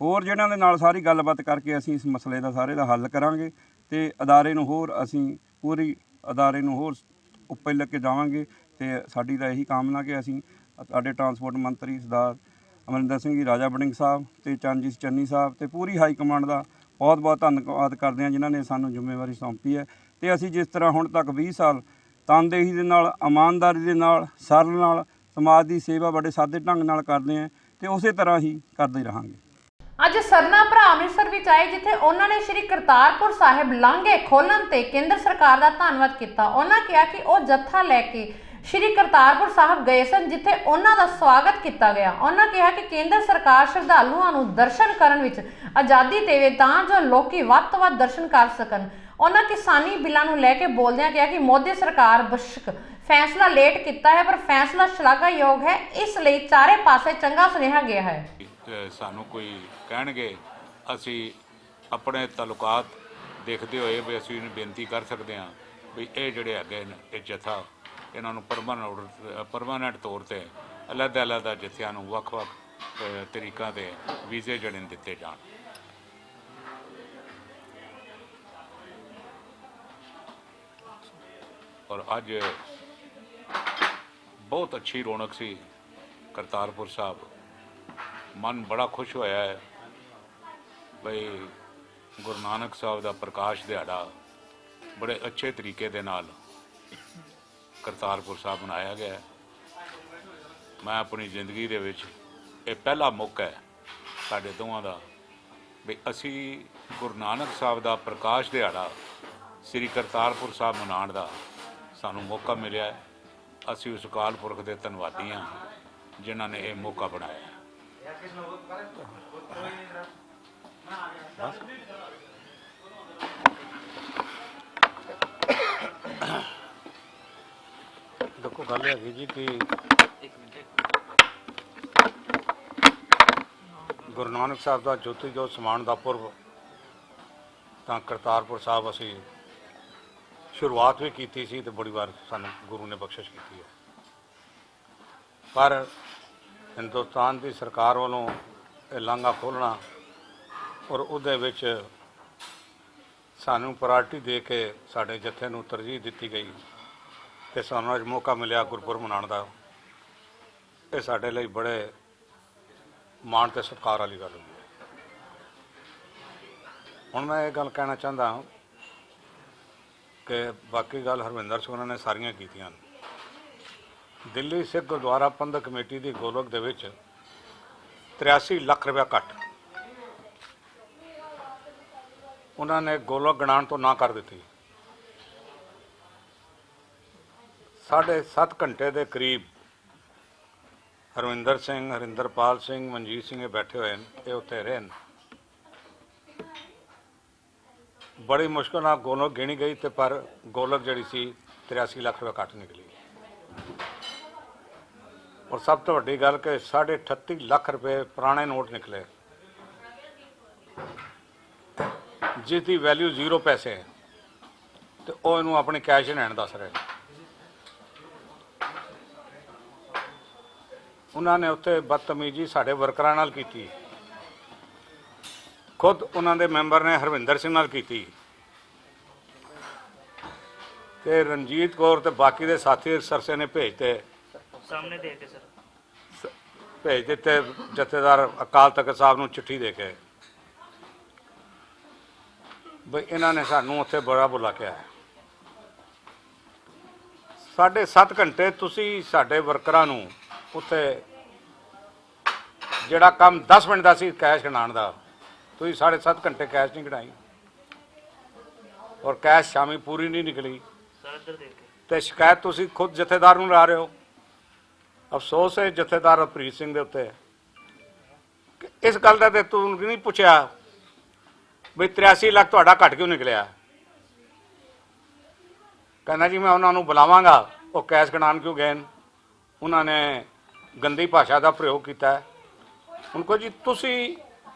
ਹੋਰ ਜਿਹਨਾਂ ਦੇ ਨਾਲ ਸਾਰੀ ਗੱਲਬਾਤ ਕਰਕੇ ਅਸੀਂ ਇਸ ਮਸਲੇ ਦਾ ਸਾਰੇ ਦਾ ਹੱਲ ਕਰਾਂਗੇ ਤੇ ਅਦਾਰੇ ਨੂੰ ਹੋਰ ਅਸੀਂ ਪੂਰੀ ਅਦਾਰੇ ਨੂੰ ਹੋਰ ਉੱਪਰ ਲੈ ਕੇ ਜਾਵਾਂਗੇ। ਤੇ ਸਾਡੀ ਤਾਂ ਇਹੀ ਕਾਮਨਾ ਕਿ ਅਸੀਂ ਸਾਡੇ ਟਰਾਂਸਪੋਰਟ ਮੰਤਰੀ ਸਰਦਾਰ ਅਮਰਿੰਦਰ ਸਿੰਘ ਜੀ ਰਾਜਾ ਵੜਿੰਗ ਸਾਹਿਬ ਤੇ ਚਰਨਜੀਤ ਚੰਨੀ ਸਾਹਿਬ ਤੇ ਪੂਰੀ ਹਾਈ ਕਮਾਂਡ ਦਾ ਬਹੁਤ ਬਹੁਤ ਧੰਨਵਾਦ ਕਰਦੇ ਹਾਂ ਜਿਨ੍ਹਾਂ ਨੇ ਸਾਨੂੰ ਜ਼ਿੰਮੇਵਾਰੀ ਸੌਂਪੀ ਹੈ। ਤੇ ਅਸੀਂ ਜਿਸ ਤਰ੍ਹਾਂ ਹੁਣ ਤੱਕ 20 ਸਾਲ ਤਨਦੇਹੀ ਦੇ ਨਾਲ, ਇਮਾਨਦਾਰੀ ਦੇ ਨਾਲ, ਸਰਲ ਨਾਲ ਸਮਾਜ ਦੀ ਸੇਵਾ ਬੜੇ ਸਾਦੇ ਢੰਗ ਨਾਲ ਕਰਦੇ ਹਾਂ ਤੇ ਉਸੇ ਤਰ੍ਹਾਂ ਹੀ ਕਰਦੇ ਰਹਾਂਗੇ। ਅੱਜ ਸਰਨਾ ਭਰਾ ਅੰਮ੍ਰਿਤਸਰ ਵਿੱਚ ਆਏ, ਜਿੱਥੇ ਉਹਨਾਂ ਨੇ ਸ਼੍ਰੀ ਕਰਤਾਰਪੁਰ ਸਾਹਿਬ ਲਾਂਘੇ ਖੋਲ੍ਹਣ ਤੇ ਕੇਂਦਰ ਸਰਕਾਰ ਦਾ ਧੰਨਵਾਦ ਕੀਤਾ। ਉਹਨਾਂ ਕਿਹਾ ਕਿ ਉਹ ਜੱਥਾ ਲੈ ਕੇ ਸ਼੍ਰੀ ਕਰਤਾਰਪੁਰ ਸਾਹਿਬ ਗਏ ਸਨ, ਜਿੱਥੇ ਉਹਨਾਂ ਦਾ ਸਵਾਗਤ ਕੀਤਾ ਗਿਆ। ਉਹਨਾਂ ਕਿਹਾ ਕਿ ਕੇਂਦਰ ਸਰਕਾਰ ਸ਼ਰਧਾਲੂਆਂ ਨੂੰ ਦਰਸ਼ਨ ਕਰਨ ਵਿੱਚ ਆਜ਼ਾਦੀ ਦੇਵੇ ਤਾਂ ਜੋ ਲੋਕੀ ਵੱਧ ਤੋਂ ਵੱਧ ਦਰਸ਼ਨ ਕਰ ਸਕਣ। ਉਹਨਾਂ ਕਿਸਾਨੀ ਬਿੱਲਾਂ ਨੂੰ ਲੈ ਕੇ ਬੋਲਦਿਆਂ ਕਿਹਾ ਕਿ ਮੋਦੀ ਸਰਕਾਰ ਬੇਸ਼ੱਕ ਫੈਸਲਾ ਲੇਟ ਕੀਤਾ ਹੈ, ਪਰ ਫੈਸਲਾ ਸ਼ਲਾਘਾਯੋਗ ਹੈ। ਇਸ ਲਈ ਚਾਰੇ ਪਾਸੇ ਚੰਗਾ ਸੁਨੇਹਾ ਗਿਆ ਹੈ। ਸਾਨੂੰ ਕੋਈ ਕਹਿਣਗੇ, ਅਸੀਂ ਆਪਣੇ ਤਾਲੁਕਾਤ ਦੇਖਦੇ ਹੋਏ ਵੀ ਅਸੀਂ ਇਹਨੂੰ ਬੇਨਤੀ ਕਰ ਸਕਦੇ ਹਾਂ ਵੀ ਇਹ ਜਿਹੜੇ ਹੈਗੇ ਨੇ ਇਹ ਜਥਾ, ਇਹਨਾਂ ਨੂੰ ਪਰਮਾਨੈਂਟ ਤੌਰ 'ਤੇ ਅਲੱਗ-ਅਲੱਗ ਜਥਿਆਂ ਨੂੰ ਵੱਖ-ਵੱਖ ਤਰੀਕਾਂ ਦੇ ਵੀਜ਼ੇ ਜਿਹੜੇ ਨੇ ਦਿੱਤੇ ਜਾਣ। ਔਰ ਅੱਜ ਬਹੁਤ ਅੱਛੀ ਰੌਣਕ ਸੀ ਕਰਤਾਰਪੁਰ ਸਾਹਿਬ। ਮਨ ਬੜਾ ਖੁਸ਼ ਹੋਇਆ ਹੈ ਬਈ ਗੁਰੂ ਨਾਨਕ ਸਾਹਿਬ ਦਾ ਪ੍ਰਕਾਸ਼ ਦਿਹਾੜਾ ਬੜੇ ਅੱਛੇ ਤਰੀਕੇ ਦੇ ਨਾਲ ਕਰਤਾਰਪੁਰ ਸਾਹਿਬ ਮਨਾਇਆ ਗਿਆ। ਮੈਂ ਆਪਣੀ ਜ਼ਿੰਦਗੀ ਦੇ ਵਿੱਚ ਇਹ ਪਹਿਲਾ ਮੌਕਾ ਹੈ ਸਾਡੇ ਦੋਵਾਂ ਦਾ ਵੀ ਅਸੀਂ ਗੁਰੂ ਨਾਨਕ ਸਾਹਿਬ ਦਾ ਪ੍ਰਕਾਸ਼ ਦਿਹਾੜਾ ਸ੍ਰੀ ਕਰਤਾਰਪੁਰ ਸਾਹਿਬ ਮਨਾਉਣ ਦਾ ਸਾਨੂੰ ਮੌਕਾ ਮਿਲਿਆ ਹੈ। ਅਸੀਂ ਉਸ ਅਕਾਲ ਪੁਰਖ ਦੇ ਧੰਨਵਾਦੀ ਹਾਂ ਜਿਨ੍ਹਾਂ ਨੇ ਇਹ ਮੌਕਾ ਬਣਾਇਆ। ਦੇਖੋ ਗੱਲ ਹੈਗੀ ਜੀ ਕਿ ਗੁਰੂ ਨਾਨਕ ਸਾਹਿਬ ਦਾ ਜੋਤੀ ਜੋਤ ਸਮਾਉਣ ਦਾ ਪੁਰਬ ਤਾਂ ਕਰਤਾਰਪੁਰ ਸਾਹਿਬ ਅਸੀਂ ਸ਼ੁਰੂਆਤ ਵੀ ਕੀਤੀ ਸੀ ਤੇ ਬੜੀ ਵਾਰ ਸਾਨੂੰ ਗੁਰੂ ਨੇ ਬਖਸ਼ਿਸ਼ ਕੀਤੀ ਹੈ। ਪਰ ਹਿੰਦੁਸਤਾਨ ਦੀ ਸਰਕਾਰ ਵੱਲੋਂ ਇਹ ਲਾਂਘਾ ਖੋਲ੍ਹਣਾ ਔਰ ਉਹਦੇ ਵਿੱਚ ਸਾਨੂੰ ਪ੍ਰਾਇਰਟੀ ਦੇ ਕੇ ਸਾਡੇ ਜੱਥੇ ਨੂੰ ਤਰਜੀਹ ਦਿੱਤੀ ਗਈ ਤੇ ਸਾਨੂੰ ਅੱਜ ਮੌਕਾ ਮਿਲਿਆ ਗੁਰਪੁਰਬ ਮਨਾਉਣ ਦਾ। ਇਹ ਸਾਡੇ ਲਈ ਬੜੇ ਮਾਣ ਤੇ ਸਤਿਕਾਰ ਵਾਲੀ ਗੱਲ ਹੁੰਦੀ ਹੈ। ਹੁਣ ਮੈਂ ਇਹ ਗੱਲ ਕਹਿਣਾ ਚਾਹੁੰਦਾ ਹਾਂ ਕਿ ਬਾਕੀ ਗੱਲ ਹਰਵਿੰਦਰ ਸਿੰਘ ਉਹਨਾਂ ਨੇ ਸਾਰੀਆਂ ਕੀਤੀਆਂ। ਦਿੱਲੀ ਸਿੱਖ ਗੁਰਦੁਆਰਾ ਪ੍ਰਬੰਧਕ ਕਮੇਟੀ ਦੀ ਗੋਲਕ ਦੇ ਵਿੱਚ 83 ਲੱਖ ਰੁਪਇਆ ਕੱਟ ਉਹਨਾਂ ਨੇ ਗੋਲਕ ਗਣਾਉਣ ਤੋਂ ਨਾ ਕਰ ਦਿੱਤੀ। 7.5 ਘੰਟੇ ਦੇ ਕਰੀਬ ਹਰਵਿੰਦਰ ਸਿੰਘ, ਹਰਿੰਦਰਪਾਲ ਸਿੰਘ, ਮਨਜੀਤ ਸਿੰਘ ਇਹ ਬੈਠੇ ਹੋਏ ਨੇ, ਇਹ ਉੱਥੇ ਰਹੇ ਨੇ। ਬੜੀ ਮੁਸ਼ਕਲ ਨਾਲ ਗੋਲਕ ਗਿਣੀ ਗਈ ਤੇ ਪਰ ਗੋਲਕ ਜਿਹੜੀ ਸੀ 83 ਲੱਖ ਰੁਪਏ ਕੱਟ ਨਿਕਲੀ। ਔਰ ਸਭ ਤੋਂ ਵੱਡੀ ਗੱਲ ਕਿ 38.5 ਲੱਖ ਰੁਪਏ ਪੁਰਾਣੇ ਨੋਟ ਨਿਕਲੇ ਜਿਸ ਦੀ ਵੈਲਿਊ 0 ਪੈਸੇ ਹੈ ਤੇ ਉਹ ਇਹਨੂੰ ਆਪਣੀ ਕੈਸ਼ ਇਨ ਹੈਂਡ ਦੱਸ ਰਹੇ ਨੇ। ਉਹਨਾਂ ਨੇ ਉੱਥੇ ਬਦਤਮੀਜ਼ੀ ਸਾਡੇ ਵਰਕਰਾਂ ਨਾਲ ਕੀਤੀ, ਖੁਦ ਉਹਨਾਂ ਦੇ ਮੈਂਬਰ ਨੇ ਹਰਵਿੰਦਰ ਸਿੰਘ ਨਾਲ ਕੀਤੀ ਤੇ ਰਣਜੀਤ ਕੌਰ ਤੇ ਬਾਕੀ ਦੇ ਸਾਥੀ ਸਰਸੇ ਨੇ ਭੇਜ ਦਿੱਤੇ ਜਥੇਦਾਰ ਅਕਾਲ ਤਖਤ ਸਾਹਿਬ ਨੂੰ ਚਿੱਠੀ ਦੇ ਕੇ ਬਈ ਇਹਨਾਂ ਨੇ ਸਾਨੂੰ ਉੱਥੇ ਬੜਾ ਬੁਲਾ ਕੇ ਆਇਆ। 7.5 ਘੰਟੇ ਤੁਸੀਂ ਸਾਡੇ ਵਰਕਰਾਂ ਨੂੰ ਉੱਥੇ ਜਿਹੜਾ ਕੰਮ 10 ਮਿੰਟ ਦਾ ਸੀ ਕੈਸ਼ ਗਣਾਉਣ ਦਾ, ਤੁਸੀਂ 7.5 ਘੰਟੇ ਕੈਸ਼ ਨਹੀਂ ਗਣਾਈ ਔਰ ਕੈਸ਼ ਸ਼ਾਮੀ ਪੂਰੀ ਨਹੀਂ ਨਿਕਲੀ ਤੇ ਸ਼ਿਕਾਇਤ ਤੁਸੀਂ ਖੁਦ ਜਥੇਦਾਰ ਨੂੰ ਲਾ ਰਹੇ ਹੋ। ਅਫਸੋਸ ਹੈ ਜਥੇਦਾਰ ਹਰਪ੍ਰੀਤ ਸਿੰਘ ਦੇ ਉੱਤੇ ਕਿ ਇਸ ਗੱਲ ਦਾ ਤੇ ਤੂੰ ਨਹੀਂ ਪੁੱਛਿਆ ਵੀ 83 ਲੱਖ ਤੁਹਾਡਾ ਘੱਟ ਕਿਉਂ ਨਿਕਲਿਆ। ਕਹਿੰਦਾ ਜੀ ਮੈਂ ਉਹਨਾਂ ਨੂੰ ਬੁਲਾਵਾਂਗਾ, ਉਹ ਕੈਸ਼ ਗਣਾਉਣ ਕਿਉਂ ਗਏ ਨੇ, ਉਹਨਾਂ ਨੇ ਗੰਦੀ ਭਾਸ਼ਾ ਦਾ ਪ੍ਰਯੋਗ ਕੀਤਾ। ਹੁਣ ਕੋ ਜੀ ਤੁਸੀਂ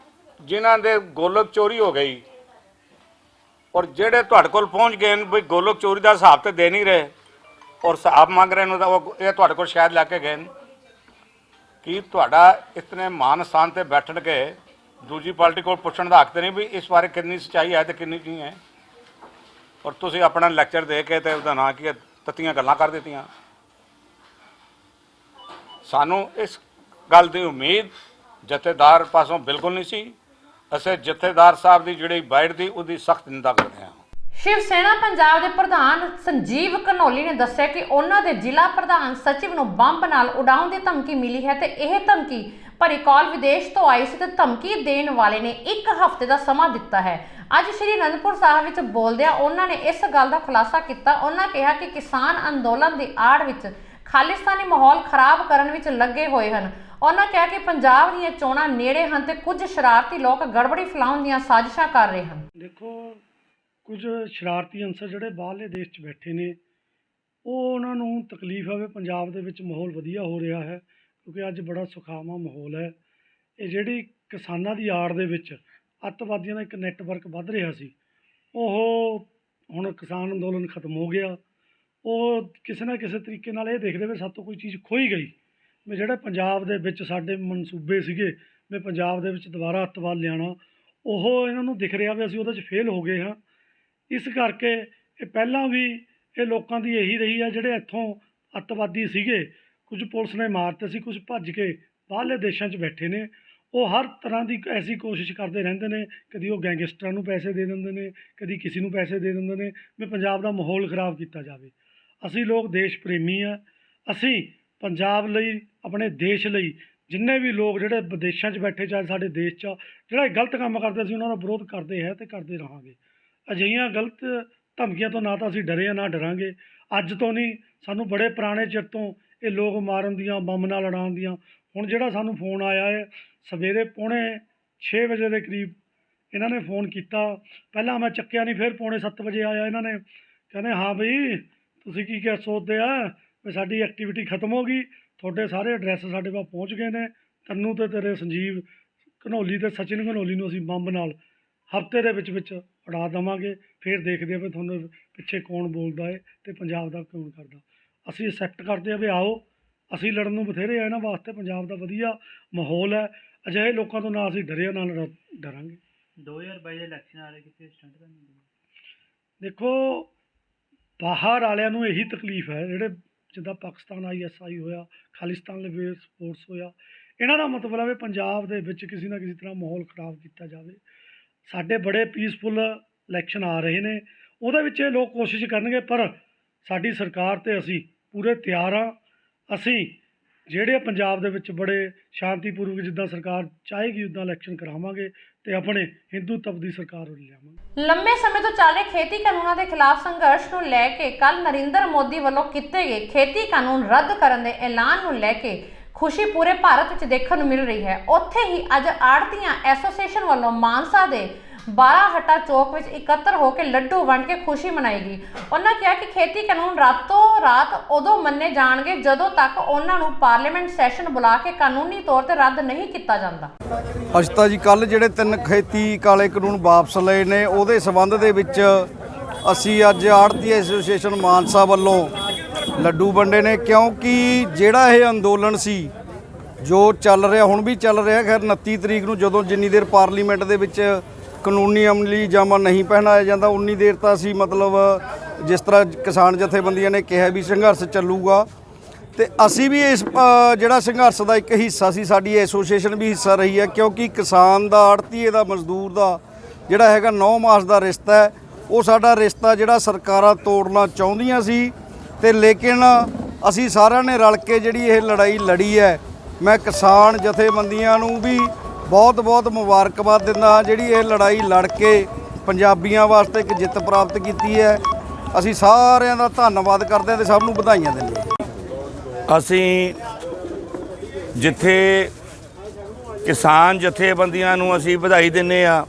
ਜਿਨ੍ਹਾਂ ਦੇ ਗੋਲਕ ਚੋਰੀ ਹੋ ਗਈ ਔਰ ਜਿਹੜੇ ਤੁਹਾਡੇ ਕੋਲ ਪਹੁੰਚ ਗਏ ਨੇ ਵੀ ਗੋਲਕ ਚੋਰੀ ਦਾ ਹਿਸਾਬ ਤੇ ਦੇ ਨਹੀਂ ਰਹੇ ਔਰ ਹਿਸਾਬ ਮੰਗ ਰਹੇ ਨੇ, ਇਹ ਤੁਹਾਡੇ ਕੋਲ ਸ਼ਾਇਦ ਲੈ ਕੇ ਗਏ ਨੇ। ਕੀ ਤੁਹਾਡਾ ਇਤਨੇ ਮਾਨ ਸਥਾਨ ਤੇ ਬੈਠਣ ਕੇ ਦੂਜੀ ਪਾਰਟੀ ਕੋਲ ਪੁੱਛਣ ਦਾ ਹੱਕ ਤੇ ਨਹੀਂ ਵੀ ਇਸ ਬਾਰੇ ਕਿੰਨੀ ਸੱਚਾਈ ਹੈ ਤੇ ਕਿੰਨੀ ਨਹੀਂ ਹੈ। ਔਰ ਤੁਸੀਂ ਆਪਣਾ ਲੈਕਚਰ ਦੇ ਕੇ ਤੇ ਉਹਦਾ ਨਾਂ ਕੀ ਤੱਤੀਆਂ ਗੱਲਾਂ ਕਰ ਦਿੱਤੀਆਂ। ਸਾਨੂੰ ਇਸ ਗੱਲ ਦੀ ਉਮੀਦ ਜਥੇਦਾਰ ਪਾਸੋਂ ਬਿਲਕੁਲ ਨਹੀਂ ਸੀ। ਅਸੀਂ ਜਥੇਦਾਰ ਸਾਹਿਬ ਦੀ ਜਿਹੜੀ ਬਾਈਟ ਦੀ ਉਹਦੀ ਸਖਤ ਨਿੰਦਾ ਕਰਦੇ ਹਾਂ। ਸ਼ਿਵ ਸੈਨਾ ਪੰਜਾਬ ਦੇ ਪ੍ਰਧਾਨ ਸੰਜੀਵ ਘਨੌਲੀ ਨੇ ਦੱਸਿਆ ਕਿ ਉਹਨਾਂ ਦੇ ਜ਼ਿਲ੍ਹਾ ਪ੍ਰਧਾਨ ਸਚਿਵ ਨੂੰ ਬੰਬ ਨਾਲ ਉਡਾਉਣ ਦੀ ਧਮਕੀ ਮਿਲੀ ਹੈ ਤੇ ਇਹ ਧਮਕੀ ਭਰੀ ਕਾਲ ਵਿਦੇਸ਼ ਤੋਂ ਆਈ ਸੀ ਤੇ ਧਮਕੀ ਦੇਣ ਵਾਲੇ ਨੇ 1 ਹਫ਼ਤੇ ਦਾ ਸਮਾਂ ਦਿੱਤਾ ਹੈ। ਅੱਜ ਸ਼੍ਰੀ ਅਨੰਦਪੁਰ ਸਾਹਿਬ ਵਿੱਚ ਬੋਲਦਿਆਂ ਉਹਨਾਂ ਨੇ ਇਸ ਗੱਲ ਦਾ ਖੁਲਾਸਾ ਕੀਤਾ। ਉਹਨਾਂ ਕਿਹਾ ਕਿ ਕਿਸਾਨ ਅੰਦੋਲਨ ਦੀ ਆੜ ਵਿੱਚ ਖਾਲਿਸਤਾਨੀ ਮਾਹੌਲ ਖਰਾਬ ਕਰਨ ਵਿੱਚ ਲੱਗੇ ਹੋਏ ਹਨ। ਉਹਨਾਂ ਕਿਹਾ ਕਿ ਪੰਜਾਬ ਦੀਆਂ ਚੋਣਾਂ ਨੇੜੇ ਹਨ ਤੇ ਕੁਝ ਸ਼ਰਾਰਤੀ ਲੋਕ ਗੜਬੜੀ ਫੈਲਾਉਣ ਦੀਆਂ ਸਾਜ਼ਿਸ਼ਾਂ ਕਰ ਰਹੇ ਹਨ। ਦੇਖੋ, ਕੁਝ ਸ਼ਰਾਰਤੀ ਅੰਸਰ ਜਿਹੜੇ ਬਾਹਰਲੇ ਦੇਸ਼ 'ਚ ਬੈਠੇ ਨੇ ਉਹ ਉਹਨਾਂ ਨੂੰ ਤਕਲੀਫ ਹੈ ਵੀ ਪੰਜਾਬ ਦੇ ਵਿੱਚ ਮਾਹੌਲ ਵਧੀਆ ਹੋ ਰਿਹਾ ਹੈ ਕਿਉਂਕਿ ਅੱਜ ਬੜਾ ਸੁਖਾਵਾਂ ਮਾਹੌਲ ਹੈ। ਇਹ ਜਿਹੜੀ ਕਿਸਾਨਾਂ ਦੀ ਆੜ ਦੇ ਵਿੱਚ ਅੱਤਵਾਦੀਆਂ ਦਾ ਇੱਕ ਨੈਟਵਰਕ ਵੱਧ ਰਿਹਾ ਸੀ, ਉਹ ਹੁਣ ਕਿਸਾਨ ਅੰਦੋਲਨ ਖਤਮ ਹੋ ਗਿਆ। ਉਹ ਕਿਸੇ ਨਾ ਕਿਸੇ ਤਰੀਕੇ ਨਾਲ ਇਹ ਦੇਖਦੇ ਵੀ ਸਾਡੇ ਤੋਂ ਕੋਈ ਚੀਜ਼ ਖੋਈ ਗਈ, ਵੀ ਜਿਹੜੇ ਪੰਜਾਬ ਦੇ ਵਿੱਚ ਸਾਡੇ ਮਨਸੂਬੇ ਸੀਗੇ ਵੀ ਪੰਜਾਬ ਦੇ ਵਿੱਚ ਦੁਬਾਰਾ ਅੱਤਵਾਦ ਲਿਆਉਣਾ, ਉਹ ਇਹਨਾਂ ਨੂੰ ਦਿਖ ਰਿਹਾ ਵੀ ਅਸੀਂ ਉਹਦੇ 'ਚ ਫੇਲ ਹੋ ਗਏ ਹਾਂ। ਇਸ ਕਰਕੇ ਇਹ ਪਹਿਲਾਂ ਵੀ ਇਹ ਲੋਕਾਂ ਦੀ ਇਹੀ ਰਹੀ ਹੈ। ਜਿਹੜੇ ਇੱਥੋਂ ਅੱਤਵਾਦੀ ਸੀਗੇ, ਕੁਝ ਪੁਲਿਸ ਨੇ ਮਾਰਤੇ ਸੀ, ਕੁਝ ਭੱਜ ਕੇ ਬਾਹਰਲੇ ਦੇਸ਼ਾਂ 'ਚ ਬੈਠੇ ਨੇ। ਉਹ ਹਰ ਤਰ੍ਹਾਂ ਦੀ ਐਸੀ ਕੋਸ਼ਿਸ਼ ਕਰਦੇ ਰਹਿੰਦੇ ਨੇ, ਕਦੀ ਉਹ ਗੈਂਗਸਟਰਾਂ ਨੂੰ ਪੈਸੇ ਦੇ ਦਿੰਦੇ ਨੇ, ਕਦੀ ਕਿਸੇ ਨੂੰ ਪੈਸੇ ਦੇ ਦਿੰਦੇ ਨੇ ਵੀ ਪੰਜਾਬ ਦਾ ਮਾਹੌਲ ਖਰਾਬ ਕੀਤਾ ਜਾਵੇ। ਅਸੀਂ ਲੋਕ ਦੇਸ਼ ਪ੍ਰੇਮੀ ਆ। ਅਸੀਂ ਪੰਜਾਬ ਲਈ, ਆਪਣੇ ਦੇਸ਼ ਲਈ, ਜਿੰਨੇ ਵੀ ਲੋਕ ਜਿਹੜੇ ਵਿਦੇਸ਼ਾਂ 'ਚ ਬੈਠੇ, ਚਾਹੇ ਸਾਡੇ ਦੇਸ਼ 'ਚ, ਜਿਹੜਾ ਇਹ ਗਲਤ ਕੰਮ ਕਰਦੇ ਸੀ ਉਹਨਾਂ ਦਾ ਵਿਰੋਧ ਕਰਦੇ ਹੈ ਅਤੇ ਕਰਦੇ ਰਹਾਂਗੇ। ਅਜਿਹੀਆਂ ਗਲਤ ਧਮਕੀਆਂ ਤੋਂ ਨਾ ਤਾਂ ਅਸੀਂ ਡਰੇ ਆ, ਨਾ ਡਰਾਂਗੇ। ਅੱਜ ਤੋਂ ਨਹੀਂ, ਸਾਨੂੰ ਬੜੇ ਪੁਰਾਣੇ ਚਿਰ ਤੋਂ ਇਹ ਲੋਕ ਮਾਰਨ ਦੀਆਂ, ਬੰਬ ਨਾਲ ਉਡਾਉਣ ਦੀਆਂ। ਹੁਣ ਜਿਹੜਾ ਸਾਨੂੰ ਫੋਨ ਆਇਆ ਹੈ ਸਵੇਰੇ 5:45 ਵਜੇ ਦੇ ਕਰੀਬ ਇਹਨਾਂ ਨੇ ਫੋਨ ਕੀਤਾ। ਪਹਿਲਾਂ ਮੈਂ ਚੱਕਿਆ ਨਹੀਂ, ਫਿਰ 6:45 ਵਜੇ ਆਇਆ। ਇਹਨਾਂ ਨੇ ਕਹਿੰਦੇ ਹਾਂ ਬਈ ਤੁਸੀਂ ਕੀ ਸੋਚਦੇ ਆ ਵੀ ਸਾਡੀ ਐਕਟੀਵਿਟੀ ਖਤਮ ਹੋ ਗਈ, ਤੁਹਾਡੇ ਸਾਰੇ ਐਡਰੈਸ ਸਾਡੇ ਕੋਲ ਪਹੁੰਚ ਗਏ ਨੇ, ਤੈਨੂੰ ਤੇ ਤੇਰੇ ਸੰਜੀਵ ਘਨੌਲੀ ਤੇ ਸਚਿਨ ਘਨੌਲੀ ਨੂੰ ਅਸੀਂ ਬੰਬ ਨਾਲ ਹਫ਼ਤੇ ਦੇ ਵਿੱਚ ਉਡਾ ਦੇਵਾਂਗੇ। ਫਿਰ ਦੇਖਦੇ ਆ ਵੀ ਤੁਹਾਨੂੰ ਪਿੱਛੇ ਕੌਣ ਬੋਲਦਾ ਹੈ ਅਤੇ ਪੰਜਾਬ ਦਾ ਕੌਣ ਕਰਦਾ। ਅਸੀਂ ਐਕਸੈਪਟ ਕਰਦੇ ਹਾਂ ਵੀ ਆਓ, ਅਸੀਂ ਲੜਨ ਨੂੰ ਬਥੇਰੇ ਆ ਇਹਨਾਂ ਵਾਸਤੇ। ਪੰਜਾਬ ਦਾ ਵਧੀਆ ਮਾਹੌਲ ਹੈ। ਅਜਿਹੇ ਲੋਕਾਂ ਤੋਂ ਨਾ ਅਸੀਂ ਡਰੇ, ਨਾ ਡਰਾਂਗੇ। 2022 ਦੇ ਇਲੈਕਸ਼ਨ ਵਾਲੇ ਕਿਤੇ ਸਟੰਟ ਤਾਂ ਨਹੀਂ? ਦੇਖੋ, ਬਾਹਰ ਵਾਲਿਆਂ ਨੂੰ ਇਹੀ ਤਕਲੀਫ ਹੈ, ਜਿਹੜੇ ਜਿੱਦਾਂ ਪਾਕਿਸਤਾਨ ISI ਹੋਇਆ, ਖਾਲਿਸਤਾਨ ਲਈ ਸਪੋਰਟਸ ਹੋਇਆ। ਇਹਨਾਂ ਦਾ ਮਤਲਬ ਹੈ ਵੀ ਪੰਜਾਬ ਦੇ ਵਿੱਚ ਕਿਸੇ ਨਾ ਕਿਸੇ ਤਰ੍ਹਾਂ ਮਾਹੌਲ ਖਰਾਬ ਕੀਤਾ ਜਾਵੇ। ਸਾਡੇ ਬੜੇ ਪੀਸਫੁੱਲ ਇਲੈਕਸ਼ਨ ਆ ਰਹੇ ਨੇ, ਉਹਦੇ ਵਿੱਚ ਇਹ ਲੋਕ ਕੋਸ਼ਿਸ਼ ਕਰਨਗੇ, ਪਰ ਸਾਡੀ ਸਰਕਾਰ ਅਤੇ ਅਸੀਂ ਪੂਰੇ ਤਿਆਰ ਹਾਂ। ਅਸੀਂ ਜਿਹੜੇ ਪੰਜਾਬ ਦੇ ਵਿੱਚ ਬੜੇ ਸ਼ਾਂਤੀਪੂਰਵਕ, ਜਿੱਦਾਂ ਸਰਕਾਰ ਚਾਹੇਗੀ ਉੱਦਾਂ ਇਲੈਕਸ਼ਨ ਕਰਾਵਾਂਗੇ ਅਤੇ ਆਪਣੇ ਹਿੰਦੂਤਵ ਦੀ ਸਰਕਾਰ ਲਿਆਵਾਂਗੇ। ਲੰਮੇ ਸਮੇਂ ਤੋਂ ਚੱਲ ਰਹੇ ਖੇਤੀ ਕਾਨੂੰਨਾਂ ਦੇ ਖਿਲਾਫ ਸੰਘਰਸ਼ ਨੂੰ ਲੈ ਕੇ ਕੱਲ ਨਰਿੰਦਰ ਮੋਦੀ ਵੱਲੋਂ ਕੀਤੇ ਗਏ ਖੇਤੀ ਕਾਨੂੰਨ ਰੱਦ ਕਰਨ ਦੇ ਐਲਾਨ ਨੂੰ ਲੈ ਕੇ ਖੁਸ਼ੀ ਪੂਰੇ ਭਾਰਤ ਵਿੱਚ ਦੇਖਣ ਨੂੰ ਮਿਲ ਰਹੀ ਹੈ। ਉੱਥੇ ਹੀ ਅੱਜ ਆੜ੍ਹਤੀਆਂ ਐਸੋਸੀਏਸ਼ਨ ਵੱਲੋਂ ਮਾਨਸਾ ਦੇ ਬਾਰਾਹਟਾ ਚੌਕ ਵਿੱਚ ਇਕੱਤਰ ਹੋ ਕੇ ਲੱਡੂ ਵੰਡ ਕੇ ਖੁਸ਼ੀ ਮਨਾਈ ਗਈ। ਉਹਨਾਂ ਕਿਹਾ ਕਿ ਖੇਤੀ ਕਾਨੂੰਨ ਰਾਤੋਂ ਰਾਤ ਉਦੋਂ ਮੰਨੇ ਜਾਣਗੇ ਜਦੋਂ ਤੱਕ ਉਹਨਾਂ ਨੂੰ ਪਾਰਲੀਮੈਂਟ ਸੈਸ਼ਨ ਬੁਲਾ ਕੇ ਕਾਨੂੰਨੀ ਤੌਰ ਤੇ ਰੱਦ ਨਹੀਂ ਕੀਤਾ ਜਾਂਦਾ। ਅਸੀਂ ਤਾਂ ਜੀ ਕੱਲ ਜਿਹੜੇ 3 ਖੇਤੀ ਕਾਲੇ ਕਾਨੂੰਨ ਵਾਪਸ ਲਏ ਨੇ, ਉਹਦੇ ਸਬੰਧ ਦੇ ਵਿੱਚ ਅਸੀਂ ਅੱਜ ਆੜ੍ਹਤੀ ਐਸੋਸੀਏਸ਼ਨ ਮਾਨਸਾ ਵੱਲੋਂ ਲੱਡੂ ਵੰਡੇ ਨੇ। ਕਿਉਂਕਿ ਜਿਹੜਾ ਇਹ ਅੰਦੋਲਨ ਸੀ ਜੋ ਚੱਲ ਰਿਹਾ, ਹੁਣ ਵੀ ਚੱਲ ਰਿਹਾ, ਖੈਰ 29 ਤਰੀਕ ਨੂੰ ਜਦੋਂ ਜਿੰਨੀ ਦੇਰ ਪਾਰਲੀਮੈਂਟ ਦੇ ਵਿੱਚ ਕਾਨੂੰਨੀ ਅਮਲੀ ਜਾਮਾ ਨਹੀਂ ਪਹਿਨਾਇਆ ਜਾਂਦਾ ਉਨੀ ਦੇਰ ਤਾਂ ਅਸੀਂ ਮਤਲਬ ਜਿਸ ਤਰ੍ਹਾਂ ਕਿਸਾਨ ਜਥੇਬੰਦੀਆਂ ਨੇ ਕਿਹਾ ਵੀ ਸੰਘਰਸ਼ ਚੱਲੂਗਾ, ਤੇ ਅਸੀਂ ਵੀ ਇਸ ਜਿਹੜਾ ਸੰਘਰਸ਼ ਦਾ ਇੱਕ ਹਿੱਸਾ ਸੀ। ਸਾਡੀ ਐਸੋਸੀਏਸ਼ਨ ਵੀ ਹਿੱਸਾ ਰਹੀ ਹੈ, ਕਿਉਂਕਿ ਕਿਸਾਨ ਦਾ, ਆੜ੍ਹਤੀਏ ਦਾ, ਮਜ਼ਦੂਰ ਦਾ ਜਿਹੜਾ ਹੈਗਾ 9 ਮਾਸ ਦਾ ਰਿਸ਼ਤਾ ਹੈ, ਉਹ ਸਾਡਾ ਰਿਸ਼ਤਾ ਜਿਹੜਾ ਸਰਕਾਰਾਂ ਤੋੜਨਾ ਚਾਹੁੰਦੀਆਂ ਸੀ, ਤੇ ਲੇਕਿਨ ਅਸੀਂ ਸਾਰਿਆਂ ਨੇ ਰਲ ਕੇ ਜਿਹੜੀ ਇਹ ਲੜਾਈ ਲੜੀ ਹੈ। ਮੈਂ ਕਿਸਾਨ ਜਥੇਬੰਦੀਆਂ ਨੂੰ ਵੀ ਬਹੁਤ ਮੁਬਾਰਕਬਾਦ ਦਿੰਦਾ ਹਾਂ, ਜਿਹੜੀ ਇਹ ਲੜਾਈ ਲੜ ਕੇ ਪੰਜਾਬੀਆਂ ਵਾਸਤੇ ਇੱਕ ਜਿੱਤ ਪ੍ਰਾਪਤ ਕੀਤੀ ਹੈ। ਅਸੀਂ ਸਾਰਿਆਂ ਦਾ ਧੰਨਵਾਦ ਕਰਦੇ ਹਾਂ ਤੇ ਸਭ ਨੂੰ ਵਧਾਈਆਂ ਦਿੰਦੇ ਹਾਂ। ਅਸੀਂ ਜਿੱਥੇ ਕਿਸਾਨ ਜਥੇਬੰਦੀਆਂ ਨੂੰ ਅਸੀਂ ਵਧਾਈ ਦਿੰਦੇ ਹਾਂ,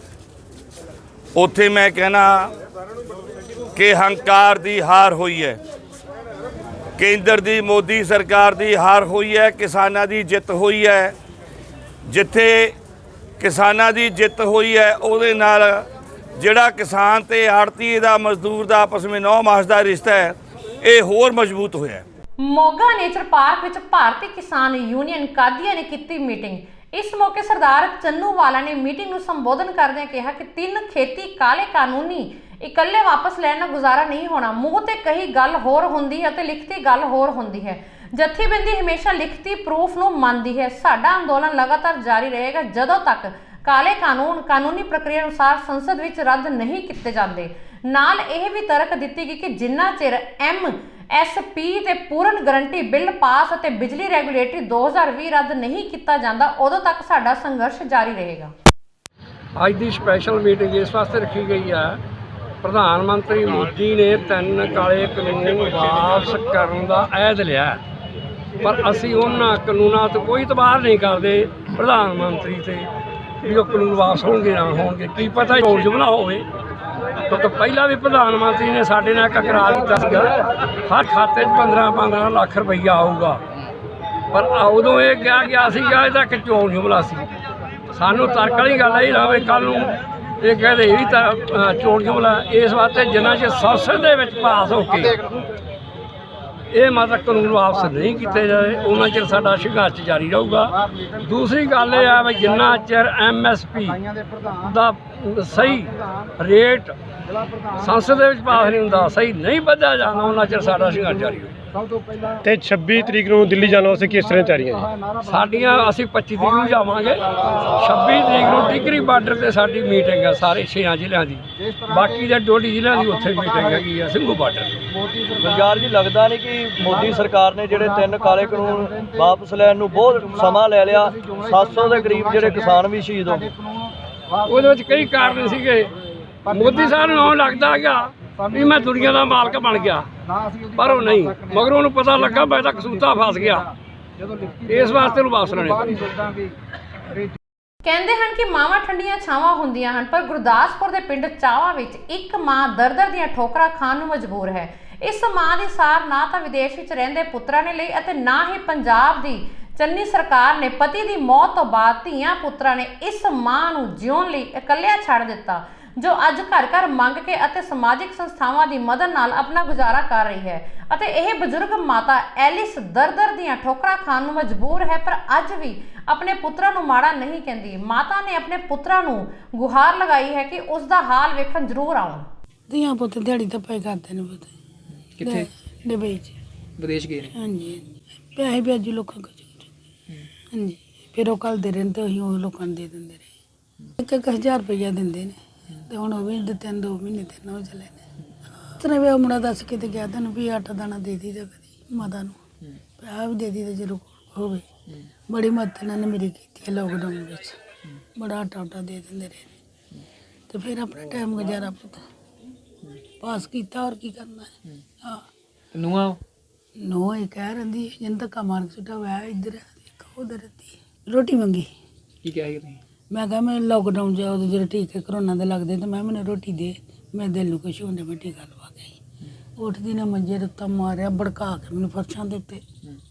ਉੱਥੇ ਮੈਂ ਕਹਿਣਾ ਕਿ ਹੰਕਾਰ ਦੀ ਹਾਰ ਹੋਈ ਹੈ। ਕੇਂਦਰ ਦੀ ਮੋਦੀ ਸਰਕਾਰ ਦੀ ਹਾਰ ਹੋਈ ਹੈ, ਕਿਸਾਨਾਂ ਦੀ ਜਿੱਤ ਹੋਈ ਹੈ। ਜਿੱਥੇ ਕਿਸਾਨਾਂ ਦੀ ਜਿੱਤ ਹੋਈ ਹੈ, ਉਹਦੇ ਨਾਲ ਜਿਹੜਾ ਕਿਸਾਨ ਤੇ ਆੜ੍ਹਤੀ ਦਾ, ਮਜ਼ਦੂਰ ਦਾ ਆਪਸ ਵਿੱਚ 9 ਮਾਸ ਦਾ ਰਿਸ਼ਤਾ ਹੈ, ਇਹ ਹੋਰ ਮਜ਼ਬੂਤ ਹੋਇਆ। ਮੋਗਾ ਨੇਚਰ ਪਾਰਕ ਵਿੱਚ ਭਾਰਤੀ ਕਿਸਾਨ ਯੂਨੀਅਨ ਕਾਦੀਆਂ ਨੇ ਕੀਤੀ ਮੀਟਿੰਗ। ਇਸ ਮੌਕੇ ਸਰਦਾਰ ਚੰਨੂਵਾਲਾ ਨੇ ਮੀਟਿੰਗ ਨੂੰ ਸੰਬੋਧਨ ਕਰਦਿਆਂ ਕਿਹਾ ਕਿ 3 ਖੇਤੀ ਕਾਲੇ ਕਾਨੂੰਨੀ ਇਕੱਲੇ ਵਾਪਸ ਲੈਣ ਨਾਲ ਗੁਜ਼ਾਰਾ ਨਹੀਂ ਹੋਣਾ। ਮੂੰਹ ਤੇ ਕਹੀ ਗੱਲ ਹੋਰ ਹੁੰਦੀ ਹੈ ਤੇ ਲਿਖਤੀ ਗੱਲ ਹੋਰ ਹੁੰਦੀ ਹੈ। ਜਥੇਬੰਦੀ ਹਮੇਸ਼ਾ ਲਿਖਤੀ ਪ੍ਰੂਫ ਨੂੰ ਮੰਨਦੀ ਹੈ। ਸਾਡਾ ਅੰਦੋਲਨ ਲਗਾਤਾਰ ਜਾਰੀ ਰਹੇਗਾ ਜਦੋਂ ਤੱਕ ਕਾਲੇ ਕਾਨੂੰਨ ਕਾਨੂੰਨੀ ਪ੍ਰਕਿਰਿਆ ਅਨੁਸਾਰ ਸੰਸਦ ਵਿੱਚ ਰੱਦ ਨਹੀਂ ਕੀਤੇ ਜਾਂਦੇ। ਨਾਲ ਇਹ ਵੀ ਤਰਕ ਦਿੱਤੀ ਗਈ ਕਿ ਜਿੰਨਾ ਚਿਰ MSP ਤੇ ਪੂਰਨ ਗਰੰਟੀ ਬਿੱਲ ਪਾਸ ਅਤੇ ਬਿਜਲੀ ਰੈਗੂਲੇਟਰੀ 2020 ਰੱਦ ਨਹੀਂ ਕੀਤਾ ਜਾਂਦਾ, ਉਦੋਂ ਤੱਕ ਸਾਡਾ ਸੰਘਰਸ਼ ਜਾਰੀ ਰਹੇਗਾ। ਅੱਜ ਦੀ ਸਪੈਸ਼ਲ ਮੀਟਿੰਗ ਇਸ ਵਾਸਤੇ ਰੱਖੀ ਗਈ ਹੈ, ਪ੍ਰਧਾਨ ਮੰਤਰੀ ਮੋਦੀ ਨੇ 3 ਕਾਲੇ ਕਾਨੂੰਨ ਵਾਪਸ ਕਰਨ ਦਾ ਅਹਿਦ ਲਿਆ, ਪਰ ਅਸੀਂ ਉਹਨਾਂ ਕਾਨੂੰਨਾਂ ਤੋਂ ਕੋਈ ਇਤਬਾਰ ਨਹੀਂ ਕਰਦੇ ਪ੍ਰਧਾਨ ਮੰਤਰੀ ਤੇ ਵੀ ਉਹ ਕਾਨੂੰਨ ਵਾਪਸ ਹੋਣਗੇ ਨਾ ਹੋਣਗੇ। ਕੀ ਪਤਾ ਚੋਣ ਜੁਮਲਾ ਹੋਵੇ, ਕਿਉਂਕਿ ਪਹਿਲਾਂ ਵੀ ਪ੍ਰਧਾਨ ਮੰਤਰੀ ਨੇ ਸਾਡੇ ਨਾਲ ਇੱਕ ਇਕਰਾਰ ਕੀਤਾ ਸੀਗਾ ਹਰ ਖਾਤੇ 'ਚ 15 ਲੱਖ ਰੁਪਈਆ ਆਊਗਾ, ਪਰ ਉਦੋਂ ਇਹ ਕਿਹਾ ਗਿਆ ਸੀਗਾ ਇਹਦਾ ਇੱਕ ਚੋਣ ਜੁਮਲਾ ਸੀ। ਸਾਨੂੰ ਤਰਕ ਵਾਲੀ ਗੱਲ ਇਹ ਰਹੇ ਕੱਲ੍ਹ ਨੂੰ ਇਹ ਕਹਿੰਦੇ ਇਹ ਵੀ ਤਾਂ ਚੋਣ ਜੁਮਲਾ। ਇਸ ਵਾਸਤੇ ਜਿੰਨਾ ਚਿਰ ਸੰਸਦ ਦੇ ਵਿੱਚ ਪਾਸ ਹੋ ਕੇ ਇਹ ਮਤਲਬ ਕਾਨੂੰਨ ਵਾਪਸ ਨਹੀਂ ਕੀਤੇ ਜਾਏ, ਉਹਨਾਂ ਚਿਰ ਸਾਡਾ ਸੰਘਰਸ਼ ਜਾਰੀ ਰਹੂਗਾ। ਦੂਸਰੀ ਗੱਲ ਇਹ ਆ ਵੀ ਜਿੰਨਾ ਚਿਰ MSP ਦਾ ਸਹੀ ਰੇਟ ਸੰਸਦ ਦੇ ਵਿੱਚ ਪਾਸ ਨਹੀਂ ਹੁੰਦਾ, ਸਹੀ ਨਹੀਂ ਵਧਿਆ ਜਾਂਦਾ ਉਹਨਾਂ ਚਿਰ ਸਾਡਾ ਸੰਘਰਸ਼ ਜਾਰੀ ਹੋਊ। ਤੇ 26 ਤਰੀਕ ਨੂੰ ਦਿੱਲੀ ਜਾਣ ਵਾਸਤੇ ਕਿਸ ਤਰ੍ਹਾਂ ਤਿਆਰੀਆਂ ਜੀ? ਸਾਡੀਆਂ ਅਸੀਂ 25 ਤਰੀਕ ਨੂੰ ਜਾਵਾਂਗੇ, 26 ਤਰੀਕ ਨੂੰ ਟਿਕਰੀ ਬਾਰਡਰ ਤੇ ਸਾਡੀ ਮੀਟਿੰਗ ਹੈ ਸਾਰੇ 6 ਜ਼ਿਲ੍ਹਿਆਂ ਦੀ, ਬਾਕੀ ਦੇ 2 ਜ਼ਿਲ੍ਹਿਆਂ ਦੀ ਉੱਥੇ ਮੀਟਿੰਗ ਹੈਗੀ ਆ ਸਿੰਘੂ ਬਾਰਡਰ। ਗੁਲਜ਼ਾਰ ਜੀ, ਲੱਗਦਾ ਨਹੀਂ ਕਿ ਮੋਦੀ ਸਰਕਾਰ ਨੇ ਜਿਹੜੇ 3 ਕਾਲੇ ਕਾਨੂੰਨ ਵਾਪਸ ਲੈਣ ਨੂੰ ਬਹੁਤ ਸਮਾਂ ਲੈ ਲਿਆ? 700 ਦੇ ਕਰੀਬ ਜਿਹੜੇ ਕਿਸਾਨ ਵੀ ਸ਼ਹੀਦ ਹੋ ਗਏ। ਉਹਦੇ ਵਿੱਚ ਕਈ ਕਾਰਨ ਸੀਗੇ। ਮੋਦੀ ਸਾਹਿਬ ਨੂੰ ਲੱਗਦਾ ਹੈਗਾ ਵੀ ਮੈਂ ਦੁਨੀਆ ਦਾ ਮਾਲਕ ਬਣ ਗਿਆ, ਪਰ ਉਹ ਨਹੀਂ, ਮਗਰ ਉਹਨੂੰ ਪਤਾ ਲੱਗਾ ਮੈਂ ਤਾਂ ਕਸੂਤਾ ਫਸ ਗਿਆ, ਇਸ ਵਾਸਤੇ ਉਹਨੂੰ ਵਾਪਸ ਲੈਣੇ ਪਏ। ਕਹਿੰਦੇ ਹਨ ਕਿ ਮਾਵਾਂ ਠੰਡੀਆਂ ਛਾਵਾਂ ਹੁੰਦੀਆਂ ਹਨ, ਪਰ ਗੁਰਦਾਸਪੁਰ ਦੇ ਪਿੰਡ ਚਾਵਾ ਵਿੱਚ ਇੱਕ ਮਾਂ ਦਰ-ਦਰ ਦੀਆਂ ਠੋਕਰਾਂ ਖਾਣ ਨੂੰ ਮਜਬੂਰ ਹੈ। ਇਸ ਮਾਂ ਦੀ ਸਾਰ ਨਾ ਤਾਂ ਵਿਦੇਸ਼ ਵਿੱਚ ਰਹਿੰਦੇ ਪੁੱਤਰਾਂ ਨੇ ਲਈ ਅਤੇ ਨਾ ਹੀ ਪੰਜਾਬ ਦੀ ਚੰਨੀ ਸਰਕਾਰ ਨੇ। ਪਤੀ ਦੀ ਮੌਤ ਤੋਂ ਬਾਅਦ ਧੀਆਂ ਪੁੱਤਰਾਂ ਨੇ ਇਸ ਮਾਂ ਨੂੰ ਜਿਉਣ ਲਈ ਇਕੱਲਿਆਂ ਛੱਡ ਦਿੱਤਾ, ਜੋ ਅੱਜ ਘਰ ਘਰ ਮੰਗ ਕੇ ਅਤੇ ਸਮਾਜਿਕ ਸੰਸਥਾਵਾਂ ਦੀ ਮਦਦ ਨਾਲ ਆਪਣਾ ਗੁਜ਼ਾਰਾ ਕਰ ਰਹੀ ਹੈ। ਅਤੇ ਇਹ ਬਜ਼ੁਰਗ ਮਾਤਾ ਐਲਿਸ ਦਰ-ਦਰ ਦੀਆਂ ਠੋਕਰਾਂ ਖਾਣ ਨੂੰ ਮਜਬੂਰ ਹੈ, ਪਰ ਅੱਜ ਵੀ ਆਪਣੇ ਪੁੱਤਰਾਂ ਨੂੰ ਮਾੜਾ ਨਹੀਂ ਕਹਿੰਦੀ। ਮਾਤਾ ਨੇ ਆਪਣੇ ਪੁੱਤਰਾਂ ਨੂੰ ਗੁਹਾਰ ਲਗਾਈ ਹੈ ਕਿ ਉਸ ਦਾ ਹਾਲ ਵੇਖਣ ਜ਼ਰੂਰ ਆਉਣ। ਧੀਆਂ ਪੁੱਤ ਦਿਹਾੜੀ ਤਾਂ ਪਏ ਕਰਦੇ ਨੇ ਪੁੱਤ। ਕਿੱਥੇ? ਦੁਬਈ 'ਚ। ਵਿਦੇਸ਼ ਗਏ ਨੇ? ਹਾਂਜੀ, ਪੈਸੇ ਭੇਜੂ ਲੋਕਾਂ ਕੋਲ। ਹਾਂਜੀ, ਫਿਰ ਉਹ ਘੱਲਦੇ ਰਹੇ ਤੇ ਅਸੀਂ ਉਹ ਲੋਕਾਂ ਨੂੰ ਦੇ ਦਿੰਦੇ ਰਹੇ। 1,000 ਰੁਪਈਆ ਦਿੰਦੇ ਨੇ ਤੇ ਹੁਣ ਉਹ ਵੀ ਦਿੱਤੇ 2 ਮਹੀਨੇ 3 ਹੋ ਚਲੇ ਨੇ। ਇਸ ਤਰ੍ਹਾਂ ਵੀ ਉਹ ਮੁੰਡਾ ਦੱਸ ਕੇ ਤੇ ਗਿਆ ਤੈਨੂੰ ਵੀ ਆਟਾ ਦਾਣਾ ਦੇ ਦੀ ਤਾਂ ਕਦੀ ਮਾਤਾ ਨੂੰ ਪੈਸਾ ਵੀ ਦੇ ਦੀ ਤੇ ਜਦੋਂ ਹੋਵੇ। ਬੜੀ ਮਦਦ ਇਹਨਾਂ ਨੇ ਮੇਰੀ ਕੀਤੀ ਹੈ ਲੋਕਡਾਊਨ ਵਿੱਚ, ਬੜਾ ਆਟਾ ਉਟਾ ਦੇ ਦਿੰਦੇ ਰਹੇ ਤੇ ਫਿਰ ਆਪਣਾ ਟਾਈਮ ਗੁਜ਼ਾਰਾ ਪੁੱਤ ਪਾਸ ਕੀਤਾ। ਹੋਰ ਕੀ ਕਰਨਾ ਹੈ? ਹਾਂ, ਨੂੰਹ ਇਹ ਕਹਿ ਰਹਿੰਦੀ ਹੈ ਜਿੰਨ ਧੱਕਾ ਮਾਰ ਕੇ ਸੁੱਟਾ ਹੋਇਆ ਇੱਧਰ ਉਧਰ ਰਹਿੰਦੀ। ਰੋਟੀ ਮੰਗੀ, ਕੀ ਕਿਹਾ ਸੀ? ਮੈਂ ਕਿਹਾ ਮੈਂ ਲੋਕਡਾਊਨ 'ਚ ਉਦੋਂ ਜਿਹੜੇ ਟੀਕੇ ਕਰੋਨਾ ਦੇ ਲੱਗਦੇ ਤੇ ਮੈਂ ਮੈਨੂੰ ਰੋਟੀ ਦੇ, ਮੇਰੇ ਦਿਲ ਨੂੰ ਕੁਛ ਹੁੰਦੇ, ਮੈਂ ਟੀਕਾ ਲਵਾ ਗਈ। ਉੱਠਦੀ ਨੇ ਮੰਜੇ ਦੇ ਉੱਤੇ ਮਾਰਿਆ ਭੜਕਾ ਕੇ ਮੈਨੂੰ ਫਰਸ਼ਾਂ ਦੇ ਉੱਤੇ।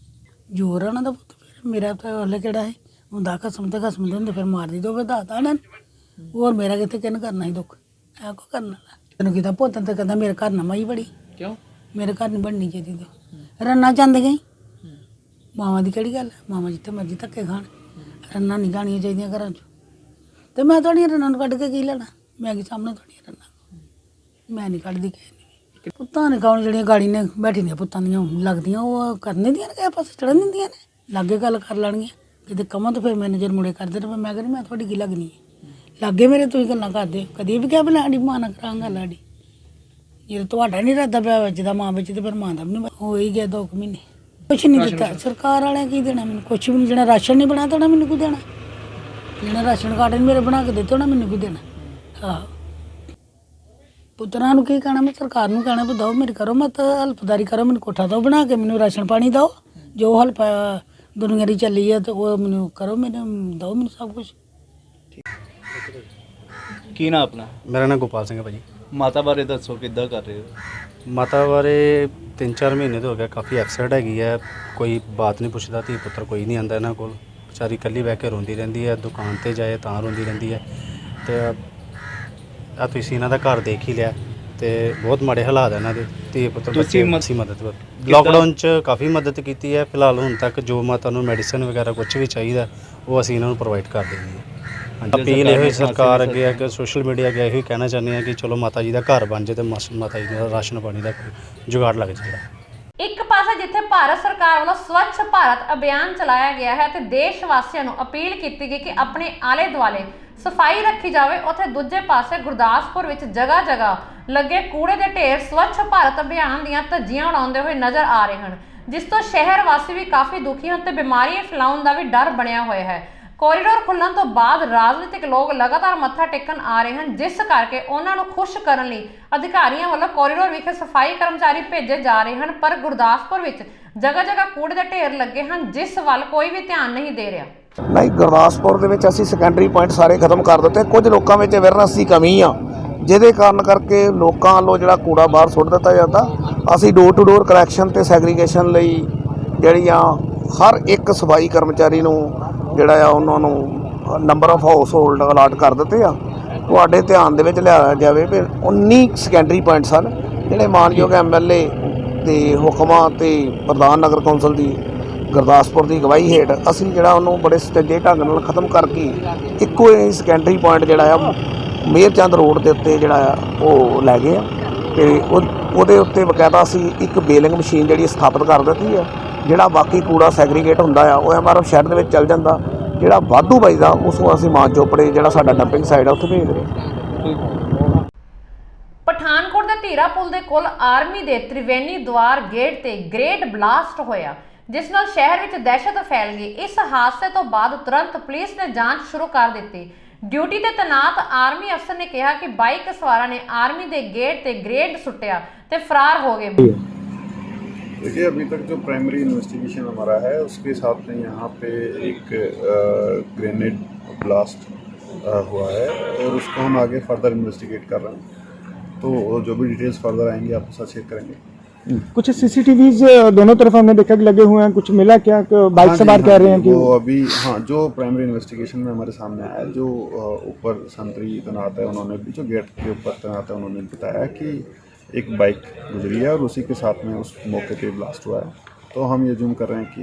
ਜ਼ੋਰ ਉਹਨਾਂ ਦਾ ਪੁੱਤ, ਫਿਰ ਮੇਰਾ ਤਾਂ ਹਲੇ ਕਿਹੜਾ ਹੈ ਹੁੰਦਾ, ਖਸਮ ਤੇ ਖਸਮ ਦੇ ਹੁੰਦੇ, ਫਿਰ ਮਾਰਦੀ ਦੋ ਵਧਾਤਾ ਇਹਨਾਂ ਨੇ। ਹੋਰ ਮੇਰਾ ਕਿੱਥੇ ਕਿਹਨ ਕਰਨਾ ਸੀ ਦੁੱਖ, ਐ ਕੋ ਕਰਨਾ ਤੈਨੂੰ ਕੀਤਾ ਪੁੱਤ ਤੇ ਕਹਿੰਦਾ ਮੇਰੇ ਘਰ ਨਾ ਮਾਈ ਬੜੀ। ਕਿਉਂ? ਮੇਰੇ ਘਰ ਨਹੀਂ ਬਣਨੀ ਚਾਹੀਦੀ ਤੂੰ ਰੰਨਾ ਚੰਦ ਗਈ। ਮਾਵਾਂ ਦੀ ਕਿਹੜੀ ਗੱਲ ਹੈ? ਮਾਵਾਂ ਜਿੱਥੇ ਮਰਜ਼ੀ ਧੱਕੇ ਖਾਣ, ਰੰਨਾਂ ਨਹੀਂ ਗਾਣੀਆਂ ਚਾਹੀਦੀਆਂ ਘਰਾਂ 'ਚ। ਤੇ ਮੈਂ ਤੁਹਾਡੀਆਂ ਰੰਨਾਂ ਨੂੰ ਕੱਢ ਕੇ ਕੀ ਲੈਣਾ? ਮੈਂ ਕੀ ਸਾਹਮਣੇ ਤੁਹਾਡੀਆਂ ਰੰਨਾਂ ਮੈਂ ਨਹੀਂ ਕੱਢਦੀ ਕਿਸੇ ਨੇ। ਪੁੱਤਾਂ ਨੇ ਕੌਣ ਜਿਹੜੀਆਂ ਗਾੜੀ ਨੇ ਬੈਠੀ ਨੇ ਪੁੱਤਾਂ ਦੀਆਂ ਲੱਗਦੀਆਂ, ਉਹ ਕਰਨੇ ਦੀਆਂ ਨੇ ਕਿਸੇ ਪਾਸੇ ਚੜਨ ਦਿੰਦੀਆਂ ਨੇ। ਲਾਗੇ ਗੱਲ ਕਰ ਲੈਣਗੀਆਂ ਕਿਤੇ ਕਮਾਂ ਤਾਂ ਫਿਰ ਮੈਨੇਜਰ ਮੁੜੇ ਕਰਦੇ ਤੇ ਮੈਂ ਕਹਿੰਦੀ ਮੈਂ ਤੁਹਾਡੀ ਕੀ ਲੱਗਣੀ ਹੈ? ਲਾਗੇ ਮੇਰੇ ਤੁਸੀਂ ਗੱਲਾਂ ਕਰਦੇ ਕਦੀ ਵੀ ਕਿਹਾ ਵੀ ਸਾਡੀ ਮਾਂ ਨਾਲ ਕਰਾਂਗਾ ਲਾਡੀ। ਜੇ ਤੁਹਾਡਾ ਨਹੀਂ ਇਰਾਦਾ ਪਿਆ ਵਿੱਚ ਦਾ ਮਾਂ ਵਿੱਚ ਤੇ ਫਿਰ ਮਾਂ ਦਾ ਵੀ ਨਹੀਂ ਹੋ ਹੀ ਗਿਆ 2 ਮਹੀਨੇ। ਕੁਛ ਨਹੀਂ ਦਿੱਤਾ ਸਰਕਾਰ ਵਾਲਿਆਂ, ਕੀ ਦੇਣਾ ਮੈਨੂੰ? ਕੁਛ ਵੀ ਨਹੀਂ। ਜਿਹੜਾ ਰਾਸ਼ਨ ਨਹੀਂ ਬਣਾ ਤਾਂ ਮੈਨੂੰ ਕੀ ਦੇਣਾ? ਜਿਹੜਾ ਰਾਸ਼ਨ ਕਾਰਡ ਮੇਰੇ ਬਣਾ ਕੇ ਦਿੱਤੇ ਉਹਨਾਂ ਮੈਨੂੰ ਕੀ ਦੇਣਾ? ਆਹੋ, ਪੁੱਤਰਾਂ ਨੂੰ ਕੀ ਕਹਿਣਾ? ਮੈਂ ਸਰਕਾਰ ਨੂੰ ਕਹਿਣਾ ਵੀ ਦਿਓ ਮੇਰੀ ਕਰੋ, ਮਤ ਹਲਫਦਾਰੀ ਕਰੋ, ਮੈਨੂੰ ਕੋਠਾ ਦਿਓ ਬਣਾ ਕੇ, ਮੈਨੂੰ ਰਾਸ਼ਨ ਪਾਣੀ ਦਿਓ, ਜੋ ਹਲਫ ਦੁਨੀਆ ਦੀ ਚੱਲੀ ਹੈ ਤੇ ਉਹ ਮੈਨੂੰ ਕਰੋ, ਮੈਨੂੰ ਦਿਓ ਮੈਨੂੰ ਸਭ ਕੁਛ। ਕੀ ਨਾਂ ਆਪਣਾ? ਮੇਰਾ ਨਾਮ ਗੋਪਾਲ ਸਿੰਘ ਹੈ ਭਾਜੀ। ਮਾਤਾ ਬਾਰੇ ਦੱਸੋ, ਕਿੱਦਾਂ ਕਰ ਰਹੇ ਹੋ? ਮਾਤਾ ਬਾਰੇ 3-4 ਮਹੀਨੇ ਤੋਂ ਹੋ ਗਿਆ, ਕਾਫੀ ਐਕਸਰਟ ਹੈਗੀ ਹੈ, ਕੋਈ ਬਾਤ ਨਹੀਂ ਪੁੱਛਦਾ, ਧੀ ਪੁੱਤਰ ਕੋਈ ਨਹੀਂ ਆਉਂਦਾ ਇਹਨਾਂ ਕੋਲ। ਵਿਚਾਰੀ ਇਕੱਲੀ ਬਹਿ ਕੇ ਰੋਂਦੀ ਰਹਿੰਦੀ ਹੈ, ਦੁਕਾਨ 'ਤੇ ਜਾਏ ਤਾਂ ਰੋਂਦੀ ਰਹਿੰਦੀ ਹੈ। ਅਤੇ ਆ ਤੁਸੀਂ ਇਹਨਾਂ ਦਾ ਘਰ ਦੇਖ ਹੀ ਲਿਆ ਤੇ ਬਹੁਤ ਮਾੜੇ ਹਾਲਾਤ ਇਹਨਾਂ ਦੇ। ਧੀ ਪੁੱਤਰ ਬੱਚੇ ਅਸੀਂ ਮਦਦ ਲੋਕਡਾਊਨ 'ਚ ਕਾਫੀ ਮਦਦ ਕੀਤੀ ਹੈ। ਫਿਲਹਾਲ ਹੁਣ ਤੱਕ ਜੋ ਮਾਤਾ ਨੂੰ ਮੈਡੀਸਨ ਵਗੈਰਾ ਕੁਝ ਵੀ ਚਾਹੀਦਾ ਉਹ ਅਸੀਂ ਇਹਨਾਂ ਨੂੰ ਪ੍ਰੋਵਾਈਡ ਕਰ ਦਿੰਦੇ ਹਾਂ। ਅਪੀਲ ਇਹੋ ਹੀ ਸਰਕਾਰ ਅੱਗੇ ਆ ਕਿ ਸੋਸ਼ਲ ਮੀਡੀਆ ਅੱਗੇ ਇਹੋ ਹੀ ਕਹਿਣਾ ਚਾਹੁੰਦੇ ਹਾਂ ਕਿ ਚਲੋ ਮਾਤਾ ਜੀ ਦਾ ਘਰ ਬਣ ਜਾਏ ਤੇ ਮਾਤਾ ਜੀ ਦਾ ਰਾਸ਼ਨ ਪਾਣੀ ਦਾ ਜੁਗਾੜ ਲੱਗ ਜਾਏਗਾ। ਇੱਕ ਪਾਸੇ ਜਿੱਥੇ ਭਾਰਤ ਸਰਕਾਰ ਵੱਲੋਂ ਸਵੱਛ ਭਾਰਤ ਅਭਿਆਨ ਚਲਾਇਆ ਗਿਆ ਹੈ ਤੇ ਦੇਸ਼ ਵਾਸੀਆਂ ਨੂੰ ਅਪੀਲ ਕੀਤੀ ਗਈ ਕਿ ਆਪਣੇ ਆਲੇ ਦੁਆਲੇ ਸਫਾਈ ਰੱਖੀ ਜਾਵੇ, ਉੱਥੇ ਦੂਜੇ ਪਾਸੇ ਗੁਰਦਾਸਪੁਰ ਵਿੱਚ ਜਗ੍ਹਾ ਜਗ੍ਹਾ ਲੱਗੇ ਕੂੜੇ ਦੇ ਢੇਰ ਸਵੱਛ ਭਾਰਤ ਅਭਿਆਨ ਦੀਆਂ ਧੱਜੀਆਂ ਉਡਾਉਂਦੇ ਹੋਏ ਨਜ਼ਰ ਆ ਰਹੇ ਹਨ, ਜਿਸ ਤੋਂ ਸ਼ਹਿਰ ਵਾਸੀ ਵੀ ਕਾਫੀ ਦੁਖੀ ਹਨ ਤੇ ਬਿਮਾਰੀਆਂ ਫੈਲਾਉਣ ਦਾ ਵੀ ਡਰ ਬਣਿਆ ਹੋਇਆ ਹੈ। ਕੋਰੀਡੋਰ ਖੁੱਲ੍ਹਣ ਤੋਂ ਬਾਅਦ ਰਾਜਨੀਤਿਕ ਲੋਕ ਲਗਾਤਾਰ ਮੱਥਾ ਟੇਕਣ ਆ ਰਹੇ ਹਨ, ਜਿਸ ਕਰਕੇ ਉਹਨਾਂ ਨੂੰ ਖੁਸ਼ ਕਰਨ ਲਈ ਅਧਿਕਾਰੀਆਂ ਵੱਲੋਂ ਕੋਰੀਡੋਰ ਵਿਖੇ ਸਫਾਈ ਕਰਮਚਾਰੀ ਭੇਜੇ ਜਾ ਰਹੇ ਹਨ, ਪਰ ਗੁਰਦਾਸਪੁਰ ਵਿੱਚ ਜਗ੍ਹਾ ਜਗ੍ਹਾ ਕੂੜੇ ਦੇ ਢੇਰ ਲੱਗੇ ਹਨ, ਜਿਸ ਵੱਲ ਕੋਈ ਵੀ ਧਿਆਨ ਨਹੀਂ ਦੇ ਰਿਹਾ। ਨਹੀਂ, ਗੁਰਦਾਸਪੁਰ ਦੇ ਵਿੱਚ ਅਸੀਂ ਸੈਕੰਡਰੀ ਪੁਆਇੰਟ ਸਾਰੇ ਖਤਮ ਕਰ ਦਿੱਤੇ। ਕੁਝ ਲੋਕਾਂ ਵਿੱਚ ਅਵੇਅਰਨੈਸ ਦੀ ਕਮੀ ਆ, ਜਿਹਦੇ ਕਾਰਨ ਕਰਕੇ ਲੋਕਾਂ ਵੱਲੋਂ ਜਿਹੜਾ ਕੂੜਾ ਬਾਹਰ ਸੁੱਟ ਦਿੱਤਾ ਜਾਂਦਾ। ਅਸੀਂ ਡੋਰ ਟੂ ਡੋਰ ਕਲੈਕਸ਼ਨ ਤੇ ਸੈਗਰੀਗੇਸ਼ਨ ਲਈ ਜਿਹੜੀਆਂ ਹਰ ਇੱਕ ਸਫਾਈ ਕਰਮਚਾਰੀ ਨੂੰ ਜਿਹੜਾ ਆ ਉਹਨਾਂ ਨੂੰ number of house hold allot ਕਰ ਦਿੱਤੇ ਆ। ਤੁਹਾਡੇ ਧਿਆਨ ਦੇ ਵਿੱਚ ਲਿਆਇਆ ਜਾਵੇ ਵੀ 19 ਸੈਕੰਡਰੀ ਪੁਆਇੰਟਸ ਹਨ ਜਿਹੜੇ ਮਾਨਯੋਗ ਐਮਐਲਏ ਦੇ ਹੁਕਮਾਂ ਤੇ ਪ੍ਰਧਾਨ ਨਗਰ ਕੌਂਸਲ ਦੀ ਗੁਰਦਾਸਪੁਰ ਦੀ ਅਗਵਾਈ ਹੇਠ ਅਸੀਂ ਜਿਹੜਾ ਉਹਨੂੰ ਬੜੇ ਸੁਚੱਜੇ ਢੰਗ ਨਾਲ ਖਤਮ ਕਰਕੇ ਇੱਕੋ ਹੀ ਸੈਕੰਡਰੀ ਪੁਆਇੰਟ ਜਿਹੜਾ ਆ ਮੇਰ ਚੰਦ ਰੋਡ ਦੇ ਉੱਤੇ ਜਿਹੜਾ ਆ ਉਹ ਲੈ ਗਏ ਆ ਤੇ ਉਹਦੇ ਉੱਤੇ ਬਕਾਇਦਾ ਅਸੀਂ ਇੱਕ ਬੇਲਿੰਗ ਮਸ਼ੀਨ ਜਿਹੜੀ ਸਥਾਪਿਤ ਕਰ ਦਿੱਤੀ ਆ। ਜਿਹੜਾ ਬਾਕੀ ਕੂੜਾ ਸੈਗਰੀਗੇਟ ਹੁੰਦਾ ਆ ਉਹ MRF ਸ਼ੈੱਡ ਦੇ ਵਿੱਚ ਚੱਲ ਜਾਂਦਾ, ਜਿਹੜਾ ਵਾਧੂ ਬਚਦਾ ਉਸ ਨੂੰ ਅਸੀਂ ਮਾਨ ਚੋਪੜੇ ਜਿਹੜਾ ਸਾਡਾ ਡੰਪਿੰਗ ਸਾਈਡ ਆ ਉੱਥੇ ਭੇਜ ਰਹੇ ਹਾਂ। ਪਠਾਨਕੋਟ ਦੇ ਧੀਰਾ ਪੁਲ ਦੇ ਕੋਲ ਆਰਮੀ ਦੇ ਤ੍ਰਿਵੇਣੀ ਦੁਆਰ ਗੇਟ ਤੇ ਗ੍ਰੇਡ ਬਲਾਸਟ ਹੋਇਆ, ਜਿਸ ਨਾਲ ਸ਼ਹਿਰ ਵਿੱਚ ਦਹਿਸ਼ਤ ਫੈਲ ਗਈ। ਇਸ ਹਾਦਸੇ ਤੋਂ ਬਾਅਦ ਤੁਰੰਤ ਪੁਲਿਸ ਨੇ ਜਾਂਚ ਸ਼ੁਰੂ ਕਰ ਦਿੱਤੀ। ਡਿਊਟੀ ਤੇ ਤੈਨਾਤ ਆਰਮੀ ਅਫਸਰ ਨੇ ਕਿਹਾ कि बाइक सवार ने आर्मी के गेट ते ग्रेड सुटिया ते फरार हो गए। देखिए, अभी तक जो प्राइमरी इन्वेस्टिगेशन हमारा है उसके साथ में यहाँ पे एक ग्रेनेड ब्लास्ट हुआ है और उसको हम आगे फर्दर इन्वेस्टिगेट कर रहे हैं, तो जो भी डिटेल्स फर्दर आएंगी आपके साथ शेयर करेंगे। कुछ CCTVs दोनों तरफ हमने देखा कि लगे हुए हैं, कुछ मिला क्या? बाइक सवार कह रहे हैं कि वो अभी जो प्राइमरी इन्वेस्टिगेशन में हमारे सामने आया, जो ऊपर संतरी तैनात है उन्होंने भी, जो गेट के ऊपर तैनात है उन्होंने बताया कि एक बाइक गुजरी है और उसी के साथ में उस मौके पे ब्लास्ट हुआ है। तो हम ये जूम कर रहे हैं कि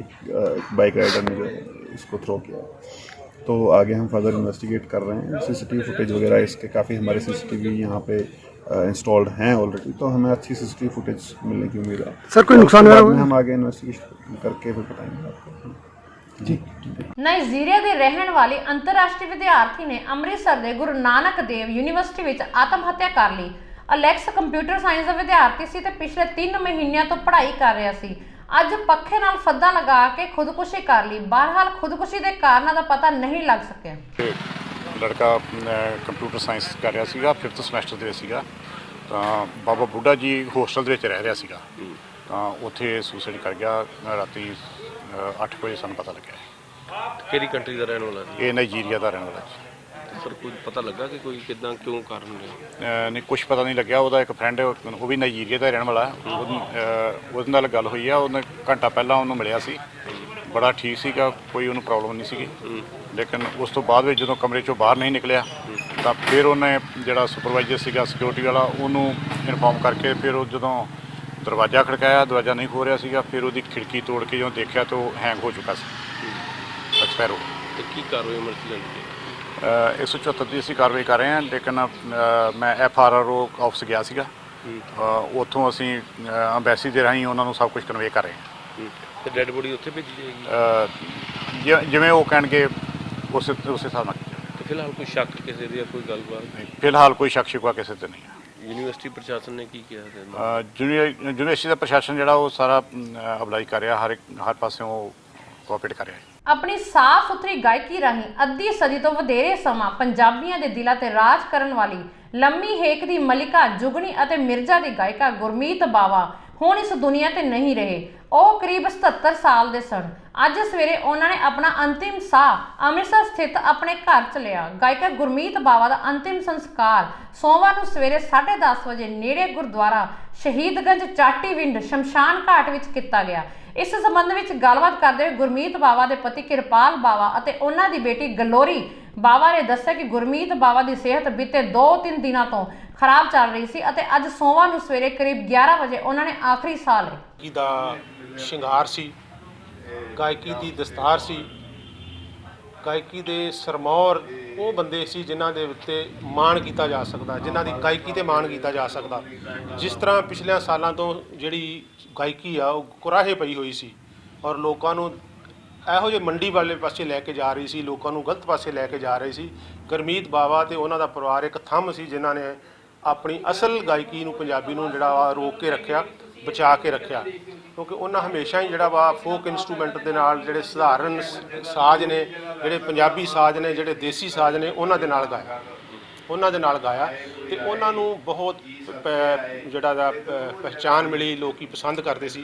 एक बाइक राइडर ने जो इसको थ्रो किया, तो आगे हम फर्दर इन्वेस्टिगेट कर रहे हैं। CCTV फुटेज वगैरह इसके काफ़ी हमारे CCTV यहाँ पे इंस्टॉल्ड हैं ऑलरेडी, तो हमें अच्छी CCTV फुटेज मिलने की उम्मीद है। सर, कोई नुकसान हुआ? हम आगे इन्वेस्टिगेशन करके फिर बताएंगे आपको। जी। नाइजीरिया ਦੇ ਰਹਿਣ ਵਾਲੀ ਅੰਤਰਰਾਸ਼ਟਰੀ ਵਿਦਿਆਰਥੀ ਨੇ ਅੰਮ੍ਰਿਤਸਰ ਦੇ ਗੁਰੂ ਨਾਨਕ ਦੇਵ ਯੂਨੀਵਰਸਿਟੀ ਵਿੱਚ ਆਤਮ ਹੱਤਿਆ ਕਰ ਲਈ। ਅਲੈਕਸ ਕੰਪਿਊਟਰ ਸਾਇੰਸ ਦਾ ਵਿਦਿਆਰਥੀ ਸੀ ਤੇ ਪਿਛਲੇ 3 ਮਹੀਨਿਆਂ ਤੋਂ ਪੜ੍ਹਾਈ ਕਰ ਰਿਹਾ ਸੀ। ਅੱਜ ਪੱਖੇ ਨਾਲ ਫੱਦਾ ਲਗਾ ਕੇ ਖੁਦਕੁਸ਼ੀ ਕਰ ਲਈ। ਬਹਰਹਾਲ ਖੁਦਕੁਸ਼ੀ ਦੇ ਕਾਰਨਾਂ ਦਾ ਪਤਾ ਨਹੀਂ ਲੱਗ ਸਕਿਆ। ਲੜਕਾ ਕੰਪਿਊਟਰ ਸਾਇੰਸ ਕਰ ਰਿਹਾ ਸੀਗਾ, 5th ਸਮੈਸਟਰ ਦੇ ਵਿੱਚ ਸੀਗਾ, ਤਾਂ ਬਾਬਾ ਬੁੱਢਾ ਜੀ ਹੋਸਟਲ ਦੇ ਵਿੱਚ ਰਹਿ ਰਿਹਾ ਸੀਗਾ, ਤਾਂ ਉੱਥੇ ਸੁਸਾਈਡ ਕਰ ਗਿਆ ਰਾਤੀ 8 ਵਜੇ ਸਾਨੂੰ ਪਤਾ ਲੱਗਿਆ। ਕਿਹੜੀ ਕੰਟਰੀ ਦਾ ਰਹਿਣ ਵਾਲਾ ਸੀ? ਇਹ ਨਾਈਜੀਰੀਆ ਦਾ ਰਹਿਣ ਵਾਲਾ ਸੀ। ਸਰ, ਕੁਝ ਪਤਾ ਲੱਗਾ ਕਿ ਕੋਈ ਕਿੱਦਾਂ ਕਿਉਂ ਕਾਰਨ ਰਿਹਾ? ਨਹੀਂ, ਕੁਝ ਪਤਾ ਨਹੀਂ ਲੱਗਿਆ। ਉਹਦਾ ਇੱਕ ਫਰੈਂਡ ਉਹ ਵੀ ਨਾਈਜੀਰੀਆ ਦਾ ਰਹਿਣ ਵਾਲਾ, ਉਹਦੇ ਨਾਲ ਗੱਲ ਹੋਈ ਆ। ਉਹਨੇ ਘੰਟਾ ਪਹਿਲਾਂ ਉਹਨੂੰ ਮਿਲਿਆ ਸੀ, ਬੜਾ ਠੀਕ ਸੀਗਾ, ਕੋਈ ਉਹਨੂੰ ਪ੍ਰੋਬਲਮ ਨਹੀਂ ਸੀਗੀ। ਲੇਕਿਨ ਉਸ ਤੋਂ ਬਾਅਦ ਵਿੱਚ ਜਦੋਂ ਕਮਰੇ 'ਚੋਂ ਬਾਹਰ ਨਹੀਂ ਨਿਕਲਿਆ ਤਾਂ ਫਿਰ ਉਹਨੇ ਜਿਹੜਾ ਸੁਪਰਵਾਈਜ਼ਰ ਸੀਗਾ ਸਿਕਿਉਰਿਟੀ ਵਾਲਾ, ਉਹਨੂੰ ਇਨਫੋਰਮ ਕਰਕੇ ਫਿਰ ਉਹ ਜਦੋਂ ਦਰਵਾਜ਼ਾ ਖੜਕਾਇਆ, ਦਰਵਾਜ਼ਾ ਨਹੀਂ ਖੋਲ ਰਿਹਾ ਸੀਗਾ, ਫਿਰ ਉਹਦੀ ਖਿੜਕੀ ਤੋੜ ਕੇ ਜਦੋਂ ਦੇਖਿਆ ਤਾਂ ਉਹ ਹੈਂਗ ਹੋ ਚੁੱਕਾ ਸੀ, ਐਕਸਪਾਇਰ ਹੋ। ਤੇ ਕੀ ਕਾਰਵਾਈ ਅਮਲ 'ਚ ਲੈਂਦੀ? 174 ਦੀ ਅਸੀਂ ਕਾਰਵਾਈ ਕਰ ਰਹੇ ਹਾਂ, ਲੇਕਿਨ ਮੈਂ FRRO ਆਫਿਸ ਗਿਆ ਸੀਗਾ, ਉੱਥੋਂ ਅਸੀਂ ਅੰਬੈਸੀ ਦੇ ਰਾਹੀਂ ਉਹਨਾਂ ਨੂੰ ਸਭ ਕੁਝ ਕਨਵੇ ਕਰ ਰਹੇ ਹਾਂ। ਤੇ ਡੈਡ ਬੋਡੀ ਉੱਥੇ ਭੇਜੀ ਜਾਏਗੀ? ਜਿਵੇਂ ਉਹ ਕਹਿਣਗੇ ਉਸੇ ਹਿਸਾਬ ਨਾਲ। ਤੇ ਫਿਲਹਾਲ ਕੋਈ ਸ਼ੱਕ ਕਿਸੇ ਦੀ ਕੋਈ ਗੱਲਬਾਤ ਨਹੀਂ? ਫਿਲਹਾਲ ਕੋਈ ਸ਼ੱਕ ਸ਼ਿਕਵਾ ਕਿਸੇ ਤੇ ਨਹੀਂ ਹੈ। ਯੂਨੀਵਰਸਿਟੀ ਪ੍ਰਸ਼ਾਸਨ ਨੇ ਕੀ ਕਿਹਾ? ਯੂਨੀਵਰਸਿਟੀ ਦਾ ਪ੍ਰਸ਼ਾਸਨ ਜਿਹੜਾ ਉਹ ਸਾਰਾ ਅਪਲਾਈ ਕਰ ਰਿਹਾ, ਹਰ ਪਾਸਿਓਂ ਕੋਆਪਰੇਟ ਕਰ ਰਿਹਾ ਹੈ। ਆਪਣੀ ਸਾਫ਼ ਸੁਥਰੀ ਗਾਇਕੀ ਰਾਹੀਂ ਅੱਧੀ ਸਦੀ ਤੋਂ ਵਧੇਰੇ ਸਮਾਂ ਪੰਜਾਬੀਆਂ ਦੇ ਦਿਲਾਂ ਤੇ ਰਾਜ ਕਰਨ ਵਾਲੀ ਲੰਮੀ ਹੇਕ ਦੀ ਮਲਿਕਾ ਜੁਗਨੀ ਅਤੇ ਮਿਰਜ਼ਾ ਦੀ ਗਾਇਕਾ ਗੁਰਮੀਤ ਬਾਵਾ ਹੁਣ ਇਸ ਦੁਨੀਆ ਤੇ ਨਹੀਂ ਰਹੇ। ਉਹ ਕਰੀਬ 77 ਸਾਲ ਦੇ ਸਨ। ਅੱਜ ਸਵੇਰੇ ਉਹਨਾਂ ਨੇ ਆਪਣਾ ਅੰਤਿਮ ਸਾਹ ਅੰਮ੍ਰਿਤਸਰ ਸਥਿਤ ਆਪਣੇ ਘਰ 'ਚ ਲਿਆ। ਗਾਇਕਾ ਗੁਰਮੀਤ ਬਾਵਾ ਦਾ ਅੰਤਿਮ ਸੰਸਕਾਰ ਸੋਮਵਾਰ ਨੂੰ ਸਵੇਰੇ 10:30 ਵਜੇ ਨੇੜੇ ਗੁਰਦੁਆਰਾ ਸ਼ਹੀਦਗੰਜ ਚਾਟੀਵਿੰਡ ਸ਼ਮਸ਼ਾਨ ਘਾਟ ਵਿੱਚ ਕੀਤਾ ਗਿਆ। ਇਸ ਸੰਬੰਧ ਵਿੱਚ ਗੱਲਬਾਤ ਕਰਦੇ ਹੋਏ ਗੁਰਮੀਤ ਬਾਵਾ ਦੇ ਪਤੀ ਕਿਰਪਾਲ ਬਾਵਾ ਅਤੇ ਉਹਨਾਂ ਦੀ ਬੇਟੀ ਗਲੋਰੀ ਬਾਵਾ ਨੇ ਦੱਸਿਆ ਕਿ ਗੁਰਮੀਤ ਬਾਵਾ ਦੀ ਸਿਹਤ ਬੀਤੇ 2-3 ਦਿਨਾਂ ਤੋਂ ਖਰਾਬ ਚੱਲ ਰਹੀ ਸੀ ਅਤੇ ਅੱਜ ਸੋਮਵਾਰ ਨੂੰ ਸਵੇਰੇ ਕਰੀਬ 11 ਵਜੇ ਉਹਨਾਂ ਨੇ ਆਖਰੀ ਸਾਹ ਲਈ। ਗਾਇਕੀ ਦਾ ਸ਼ਿੰਗਾਰ ਸੀ, ਗਾਇਕੀ ਦੀ ਦਸਤਾਰ ਸੀ, ਗਾਇਕੀ ਦੇ ਸਰਮੌਰ ਉਹ ਬੰਦੇ ਸੀ ਜਿਨ੍ਹਾਂ ਦੇ ਉੱਤੇ ਮਾਣ ਕੀਤਾ ਜਾ ਸਕਦਾ, ਜਿਨ੍ਹਾਂ ਦੀ ਗਾਇਕੀ ਤੇ ਮਾਣ ਕੀਤਾ ਜਾ ਸਕਦਾ। ਜਿਸ ਤਰ੍ਹਾਂ ਪਿਛਲੇ ਸਾਲਾਂ ਤੋਂ ਜਿਹੜੀ ਗਾਇਕੀ ਆ ਉਹ ਕੁਰਾਹੇ ਪਈ ਹੋਈ ਸੀ ਔਰ ਲੋਕਾਂ ਨੂੰ ਇਹੋ ਜਿਹੇ ਮੰਡੀ ਵਾਲੇ ਪਾਸੇ ਲੈ ਕੇ ਜਾ ਰਹੀ ਸੀ, ਲੋਕਾਂ ਨੂੰ ਗਲਤ ਪਾਸੇ ਲੈ ਕੇ ਜਾ ਰਹੀ ਸੀ। ਗੁਰਮੀਤ ਬਾਵਾ ਤੇ ਉਹਨਾਂ ਦਾ ਪਰਿਵਾਰ ਇੱਕ ਥੰਮ ਸੀ ਜਿਨ੍ਹਾਂ ਨੇ ਆਪਣੀ ਅਸਲ ਗਾਇਕੀ ਨੂੰ, ਪੰਜਾਬੀ ਨੂੰ ਜਿਹੜਾ ਵਾ ਰੋਕ ਕੇ ਰੱਖਿਆ, ਬਚਾ ਕੇ ਰੱਖਿਆ, ਕਿਉਂਕਿ ਉਹਨਾਂ ਹਮੇਸ਼ਾ ਹੀ ਜਿਹੜਾ ਵਾ ਫੋਕ ਇਨਸਟਰੂਮੈਂਟ ਦੇ ਨਾਲ ਜਿਹੜੇ ਸਧਾਰਨ ਸਾਜ਼ ਨੇ, ਜਿਹੜੇ ਪੰਜਾਬੀ ਸਾਜ਼ ਨੇ, ਜਿਹੜੇ ਦੇਸੀ ਸਾਜ਼ ਨੇ, ਉਹਨਾਂ ਦੇ ਨਾਲ ਗਾਇਆ ਤੇ ਉਹਨਾਂ ਨੂੰ ਬਹੁਤ ਜਿਹੜਾ ਦਾ ਪਹਿਚਾਣ ਮਿਲੀ, ਲੋਕੀ ਪਸੰਦ ਕਰਦੇ ਸੀ।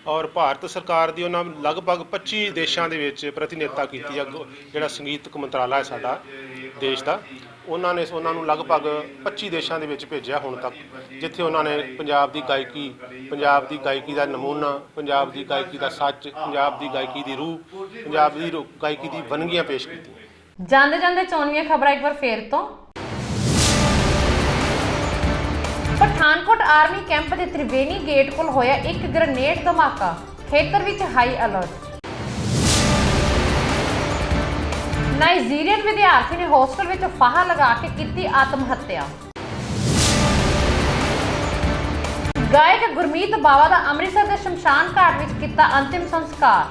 ਔਰ ਭਾਰਤ ਸਰਕਾਰ ਦੀ ਉਹਨਾਂ ਲਗਭਗ 25 ਦੇਸ਼ਾਂ ਦੇ ਵਿੱਚ ਪ੍ਰਤੀਨਿਧਤਾ ਕੀਤੀ ਆ। ਜਿਹੜਾ ਸੰਗੀਤਕ ਮੰਤਰਾਲਾ ਹੈ ਸਾਡਾ ਦੇਸ਼ ਦਾ, ਉਹਨਾਂ ਨੇ ਉਹਨਾਂ ਨੂੰ ਲਗਭਗ 25 ਦੇਸ਼ਾਂ ਦੇ ਵਿੱਚ ਭੇਜਿਆ ਹੁਣ ਤੱਕ, ਜਿੱਥੇ ਉਹਨਾਂ ਨੇ ਪੰਜਾਬ ਦੀ ਗਾਇਕੀ ਦਾ ਨਮੂਨਾ, ਪੰਜਾਬ ਦੀ ਗਾਇਕੀ ਦਾ ਸੱਚ, ਪੰਜਾਬ ਦੀ ਗਾਇਕੀ ਦੀ ਰੂਹ, ਪੰਜਾਬ ਦੀ ਗਾਇਕੀ ਦੀ ਵੰਨਗੀਆਂ ਪੇਸ਼ ਕੀਤੀਆਂ। ਜਾਂਦੇ ਜਾਂਦੇ ਚੋਣਵੀਆਂ ਖਬਰਾਂ ਇੱਕ ਵਾਰ ਫੇਰ ਤੋਂ। ਪਠਾਨਕੋਟ ਆਰਮੀ ਕੈਂਪ ਦੇ ਤ੍ਰਿਵੇਣੀ ਗੇਟ ਕੋਲ ਹੋਇਆ ਇੱਕ ਗ੍ਰਨੇਡ ਧਮਾਕਾ, ਖੇਤਰ ਵਿੱਚ ਹਾਈ ਅਲਰਟ। ਨਾਈਜੀਰੀਅਨ ਵਿਦਿਆਰਥੀ ਨੇ ਹੋਸਟਲ ਵਿੱਚ ਫਾਹਾ ਲਗਾ ਕੇ ਕੀਤੀ ਆਤਮ ਹੱਤਿਆ। ਗਾਇਕ ਗੁਰਮੀਤ ਬਾਵਾ ਦਾ ਅੰਮ੍ਰਿਤਸਰ ਦੇ ਸ਼ਮਸ਼ਾਨ ਘਾਟ ਵਿੱਚ ਕੀਤਾ ਅੰਤਿਮ ਸੰਸਕਾਰ।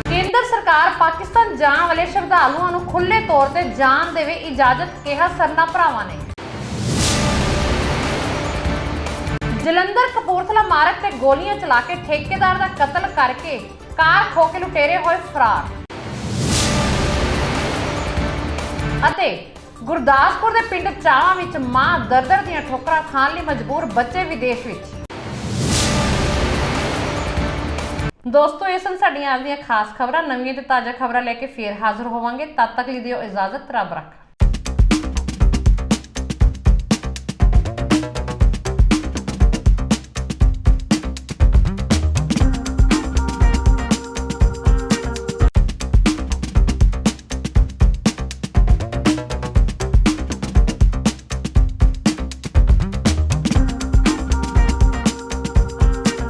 ਕੇਂਦਰ ਸਰਕਾਰ ਪਾਕਿਸਤਾਨ ਜਾਣ ਵਾਲੇ ਸ਼ਰਧਾਲੂਆਂ ਨੂੰ ਖੁੱਲੇ ਤੌਰ ਤੇ ਜਾਣ ਦੇਵੇ ਇਜਾਜ਼ਤ, ਕਿਹਾ ਸਰਨਾ ਭਰਾਵਾਂ ਨੇ। ਜਲੰਧਰ ਕਪੂਰਥਲਾ ਮਾਰਗ ਤੇ ਗੋਲੀਆਂ ਚਲਾ ਕੇ ਠੇਕੇਦਾਰ ਦਾ ਕਤਲ ਕਰਕੇ ਕਾਰ ਖੋਹ ਕੇ ਲੁਟੇਰੇ ਹੋਏ ਫਰਾਰ। ਅਤੇ ਗੁਰਦਾਸਪੁਰ ਦੇ ਪਿੰਡ ਚਾਵਾ ਵਿੱਚ ਮਾਂ ਦਰ-ਦਰ ਦੀਆਂ ਠੋਕਰਾਂ ਖਾਣ ਲਈ ਮਜਬੂਰ, ਬੱਚੇ ਵਿਦੇਸ਼ ਵਿੱਚ। ਦੋਸਤੋ, ਇਹ ਸਨ ਸਾਡੀਆਂ ਅੱਜ ਦੀਆਂ ਖਾਸ ਖਬਰਾਂ। ਨਵੀਆਂ ਤੇ ਤਾਜ਼ਾ ਖਬਰਾਂ ਲੈ ਕੇ ਫੇਰ ਹਾਜ਼ਰ ਹੋਵਾਂਗੇ। ਤਦ ਤੱਕ ਲਈ ਦਿਓ ਇਜਾਜ਼ਤ। ਰੱਬ ਰੱਖਾ।